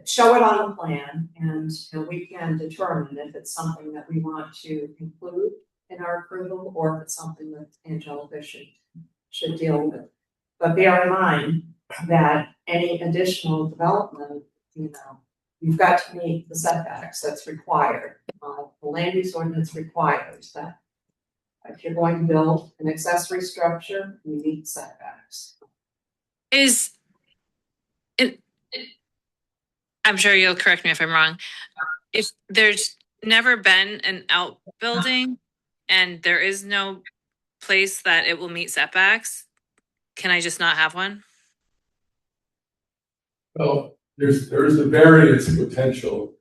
show it on the plan, and we can determine if it's something that we want to include in our approval or if it's something that Angelica should deal with. But bear in mind that any additional development, you've got to meet the setbacks that's required. The land use ordinance requires that if you're going to build an accessory structure, you meet setbacks. I'm sure you'll correct me if I'm wrong. If there's never been an outbuilding and there is no place that it will meet setbacks, can I just not have one? Well, there is a variance potential.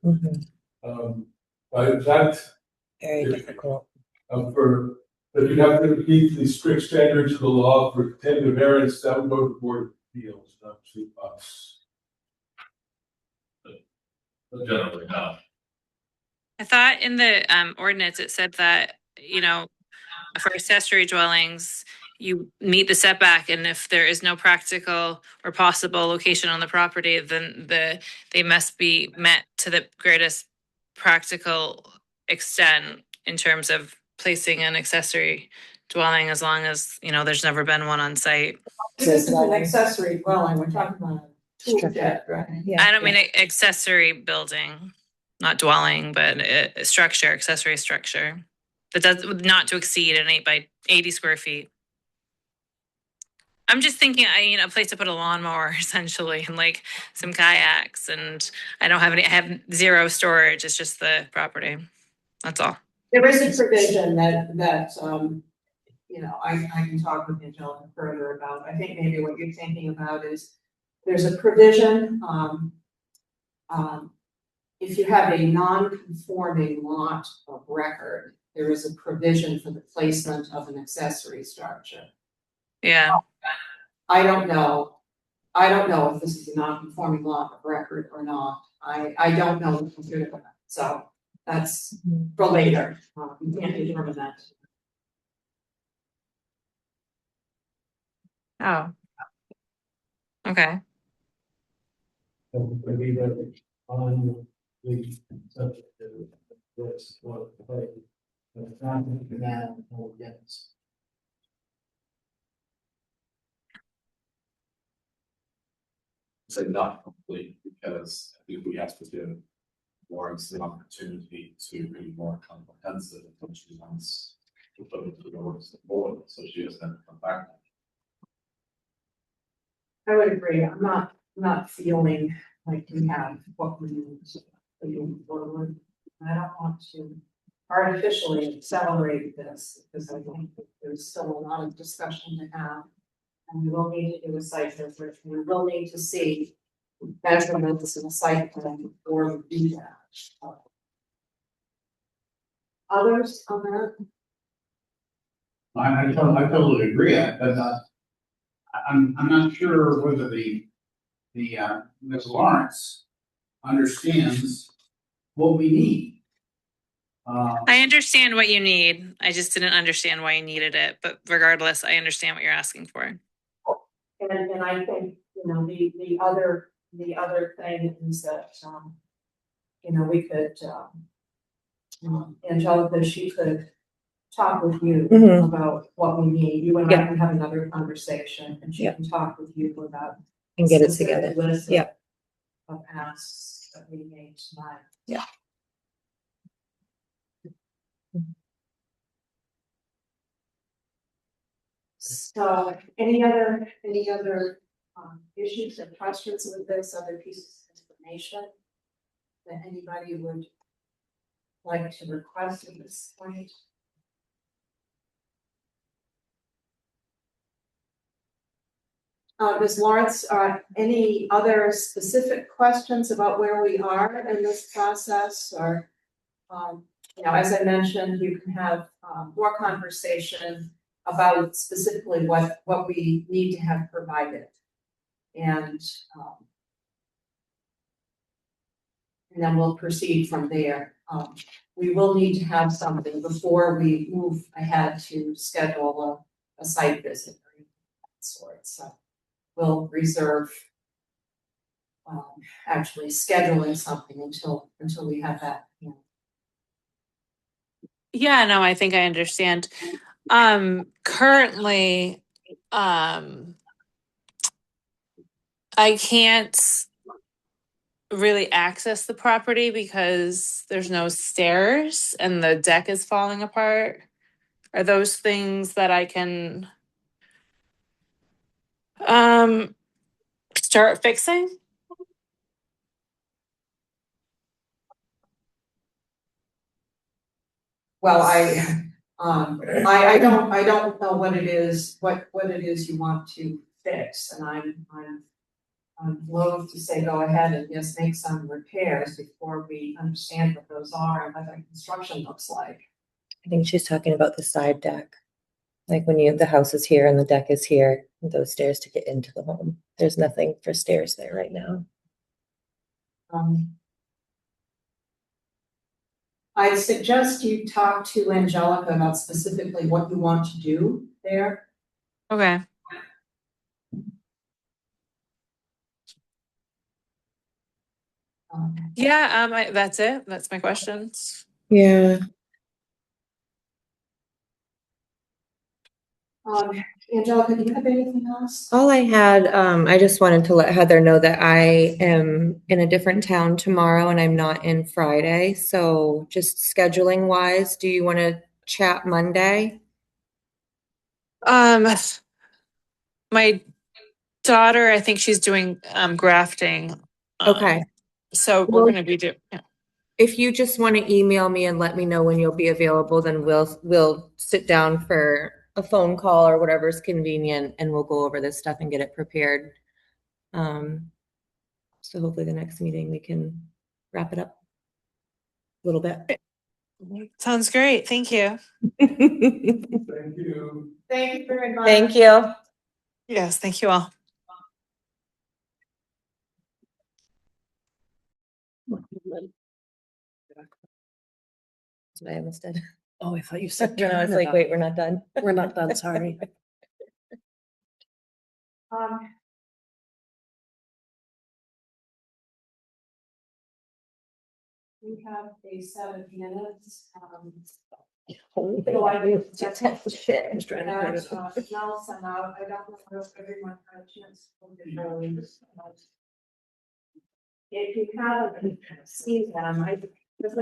But that's Very difficult. But you'd have to meet the strict standards of the law for obtaining a variance. That would go to the Board of Appeals, not to us. But generally, no. I thought in the ordinance it said that, for accessory dwellings, you meet the setback, and if there is no practical or possible location on the property, then they must be met to the greatest practical extent in terms of placing an accessory dwelling, as long as, there's never been one on site. This is an accessory dwelling, we're talking about a tool shed, right? Yeah. I don't mean accessory building, not dwelling, but a structure, accessory structure that does not to exceed an 8 by 80 square feet. I'm just thinking, a place to put a lawnmower essentially, and like some kayaks, and I have zero storage. It's just the property. That's all. There is a provision that I can talk with Angelica further about. I think maybe what you're thinking about is, there's a provision, if you have a non-conforming lot of record, there is a provision for the placement of an accessory structure. Yeah. I don't know if this is a non-conforming lot of record or not. I don't know the computer for that, so that's for later. We can't determine that. Oh. Okay. So maybe the, on the subject of what's what, but it's not now, no, yes. Say not complete, because I think we have to give Lawrence the opportunity to be more comprehensive until she wants to put it towards the board, so she doesn't have to come back. I would agree. I'm not feeling like we have what we need to move forward. I don't want to artificially accelerate this, because I think that there's still a lot of discussion to have. And we will need to do a site visit. We will need to see measurements in a site plan before we do that. Others on that? I totally agree, but I'm not sure whether the Ms. Lawrence understands what we need. I understand what you need. I just didn't understand why you needed it. But regardless, I understand what you're asking for. And I think, the other thing is that, we could, Angelica, she could talk with you Mhm. about what we need. You and I Yeah. can have another conversation, and she Yeah. can talk with you about And get it specific together. list Yeah. of asks that we made tonight. Yeah. So, any other issues or questions with this, other pieces of information that anybody would like to request at this point? Ms. Lawrence, any other specific questions about where we are in this process, or, as I mentioned, you can have, more conversation about specifically what we need to have provided. And then we'll proceed from there. We will need to have something before we move ahead to schedule a site visit or anything of that sort. So we'll reserve actually scheduling something until we have that. Yeah, no, I think I understand. Currently, I can't really access the property because there's no stairs and the deck is falling apart. Are those things that I can start fixing? Well, I don't know what it is, what it is you want to fix, and I'm loath to say go ahead and just make some repairs before we understand what those are and what the construction looks like. I think she's talking about the side deck. Like when the house is here and the deck is here, those stairs to get into the home. There's nothing for stairs there right now. I suggest you talk to Angelica about specifically what you want to do there. Okay. Yeah, that's it. That's my questions. Yeah. Angelica, do you have anything else? All I had, I just wanted to let Heather know that I am in a different town tomorrow and I'm not in Friday. So just scheduling wise, do you want to chat Monday? My daughter, I think she's doing grafting. Okay. So we're Well- gonna be doing. If you just want to email me and let me know when you'll be available, then we'll sit down for a phone call or whatever's convenient and we'll go over this stuff and get it prepared. So hopefully the next meeting we can wrap it up a little bit. Sounds great. Thank you. Thank you. Thank you very much. Thank you. Yes, thank you all. That's what I almost did. Oh, I thought you said. No, it's like, wait, we're not done. We're not done, sorry. We have a set of minutes, Shit. Nelson, I don't know if everyone had a chance to look at those. If you haven't seen them, was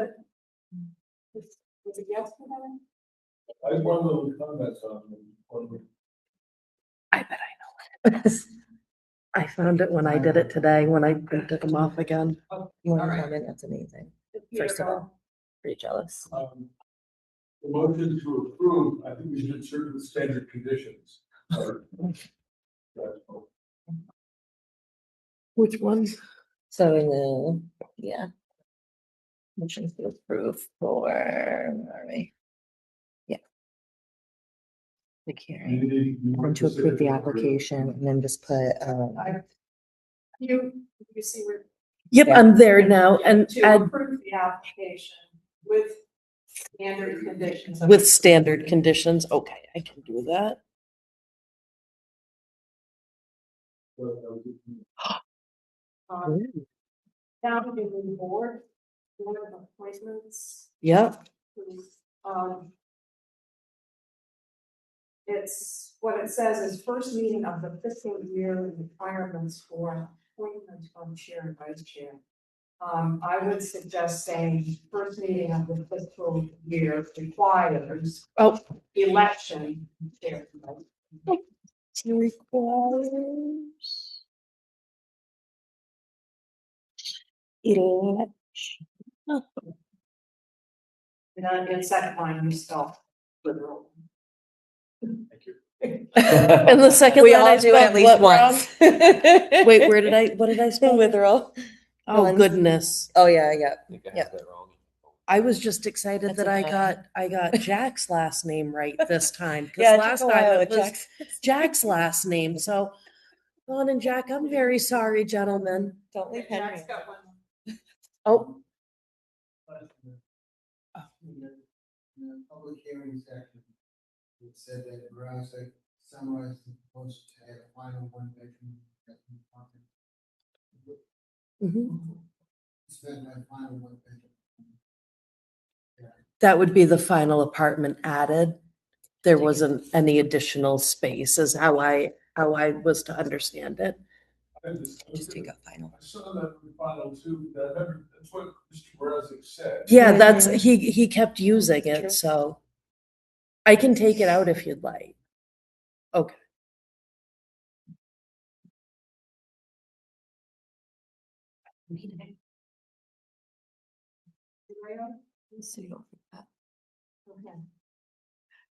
it yesterday? I have one little comments on them. I bet I know what it is. I found it when I did it today, when I took them off again. One All right. comment, that's amazing. First of all, pretty jealous. The motion to approve, I think we should insert the standard conditions. Which one? So in the, yeah. Motion to approve for, where are we? Yeah. The hearing, and to approve the application and then just put, You see where. Yep, Yeah. I'm there now and To add approve the application with standard conditions. with standard conditions. Okay, I can do that. Down to the board of appointments. Yep, It's, what it says is first meeting of the fiscal year requirements for appointment of chair and vice chair. I would suggest saying first meeting of the fiscal year requires oh. election chair. and vice chair. Requires. Election. And then in second line, you spell literal. And the second we line all I do it at spelled least what wrong? once. Wait, what did I spell? Literal. Oh, Once. goodness. Oh, yeah, yeah. I think I Yeah. have that wrong. I was just excited That's that okay. I got Jack's last name right this time. Cause Yeah, it last took a time while it with was Jack's last name. So Dawn and Jack, I'm very sorry, gentlemen. Don't leave Henry. Jack's got one. Oh, In the public hearing section, it said that Verizon summarized the proposal to add a final one bedroom. mhm. Spend that final one bedroom. That would be the final apartment added. There wasn't any additional space is how I was to understand it. Just take out final. I saw that in final too, that's what Mr. Mrazek said. Yeah, Mhm. that's, he kept using True. it, so. I can take it out if you'd like. Okay.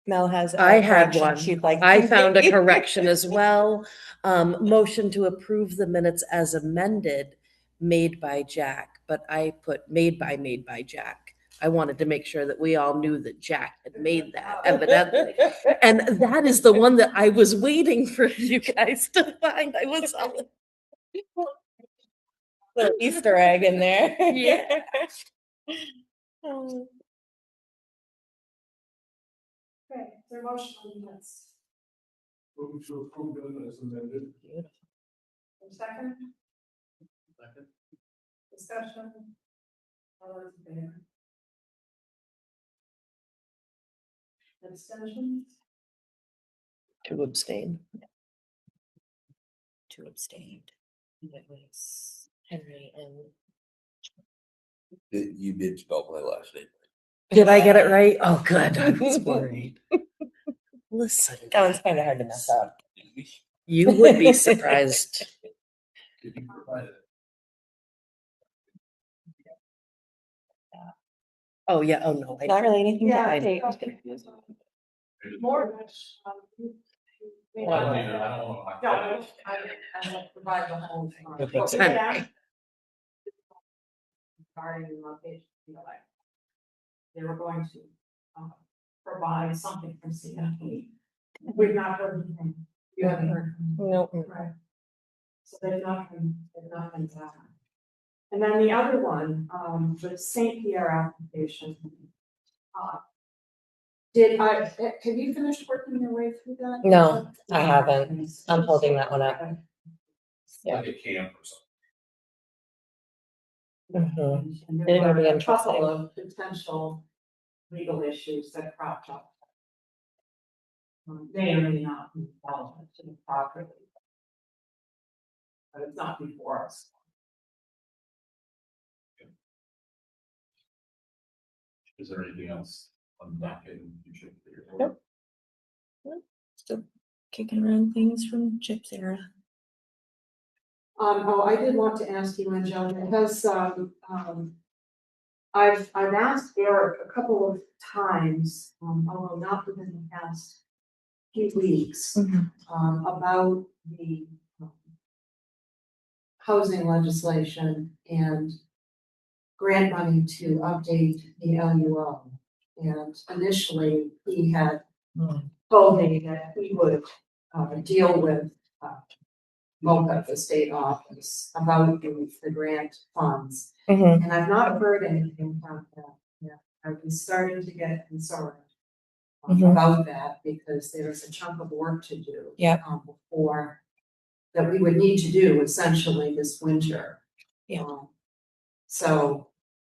Mel has. a I had correction one. she'd like I to found a make. correction as well. Motion to approve the minutes as amended, made by Jack, but I put made by Jack. I wanted to make sure that we all knew that Jack had made that evidently. And that is the one that I was waiting for you guys to find. I was all. Little Easter egg in there. Yeah. Okay, is there a motion on the minutes? Moving to approve them as amended. Second? Second. Discussion? All those in favor? Abstentions? To abstain. Two abstained. It was Henry and. You did spell my last name. Did I get it right? Oh, good. I was worried. Listen. That one's kind of hard to mess up. You would be surprised. Did you provide it? Oh, yeah, oh, no. I- Not really anything to Yeah, update. More. Well, I don't know. I provide the whole. Good what we time. had asked regarding the location, they were going to, provide something from CFP. We've not heard anything. You haven't heard? Nope. Right. So they've not been back. And then the other one, the St. Pierre application. Have you finished working your way through that? No, I haven't. I'm holding that one up. Yeah. Like a camp or something. Mhm. And It'll there be were a interesting. couple of potential legal issues that cropped up. May or may not be relevant to the property. But it's not before us. Is there anything else on that in you should figure out? Nope. Still kicking around things from Chip's era. I did want to ask you, Angela, has, I've asked Eric a couple of times, although not within the past few weeks, about the housing legislation and grant money to update the LUO. And initially, he had told me that he would deal with MOPA, the state office, about the grant funds. Mhm. And I've not heard anything from them yet. I've been starting to get concerned about that because there's a chunk of work to do. Yep. Before that we would need to do essentially this winter. Yeah. So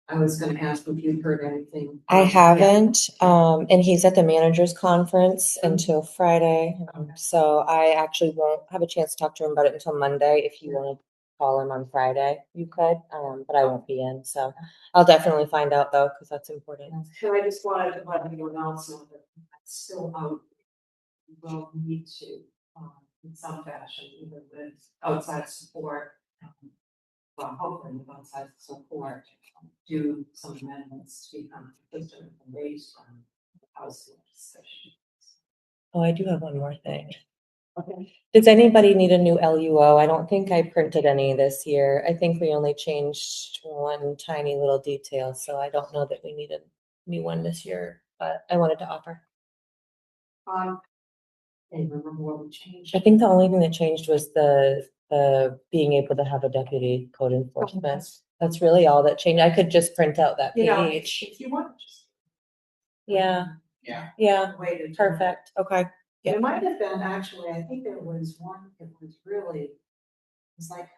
I was gonna ask if you'd heard anything. I yet. haven't, and he's at the managers conference until Friday. So I actually won't have a chance to talk to him about it until Monday. If you want to call him on Friday, you could, but I won't be in. So I'll definitely find out though, because that's important. So I just wanted to let everyone else know that that's still out. We will need to, in some fashion, even with outside support. Well, hopefully with outside support, do some amendments to become consistent and based on house legislation. Oh, I do have one more thing. Okay. Does anybody need a new LUO? I don't think I printed any this year. I think we only changed one tiny little detail, so I don't know that we need a new one this year, but I wanted to offer. I remember what we changed. I think the only thing that changed was the being able to have a deputy code enforcement. That's really all that changed. I could just print out that You know, page. if you want to just. Yeah, Yeah. yeah, Way to do it. perfect. Okay. Yeah. It might have been actually, I think there was one, it was really, it's like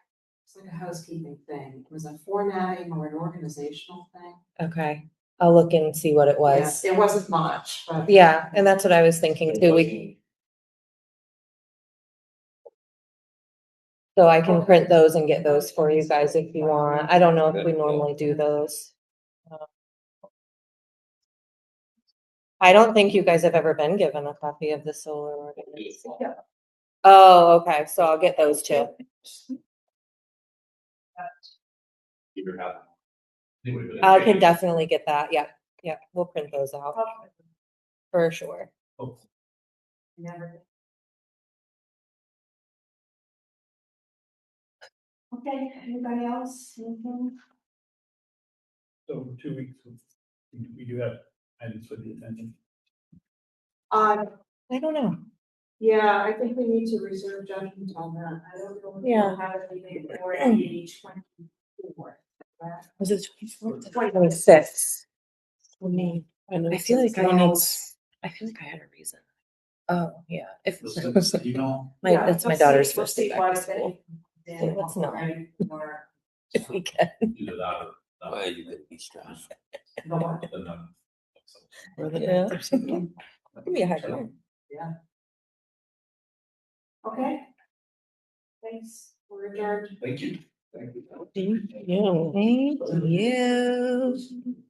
a housekeeping thing. It was a formatting or an organizational thing. Okay. I'll look and see what it was. Yes, it wasn't much, but. Yeah, and that's what I was thinking too. So I can print those and get those for you guys if you want. I don't know if we normally do those. I don't think you guys have ever been given a copy of the solar ordinance. Oh, okay, so I'll get those too. Either have. Anyway, but I can definitely get that. Yeah, yeah, we'll print those out for sure. Oh, Never. Okay, anybody else? Anything? So in 2 weeks, we do have items for the attention. I don't know. Yeah, I think we need to reserve judgment on that. I don't know. If Yeah. we'll have anything for the 24th. Was it 26th. 26? I feel like I feel like I had a reason. Oh, yeah. If listen, you know, that's my daughter's Let's first day see back what to school. they- So let's not. Right, or If we can. either that or. Well, you could be stressed. the what? the none. Or the Yeah. ninth or something. Give me a hard time. Yeah. Okay. Thanks. We're adjourned. Thank you. Thank you. Thank you.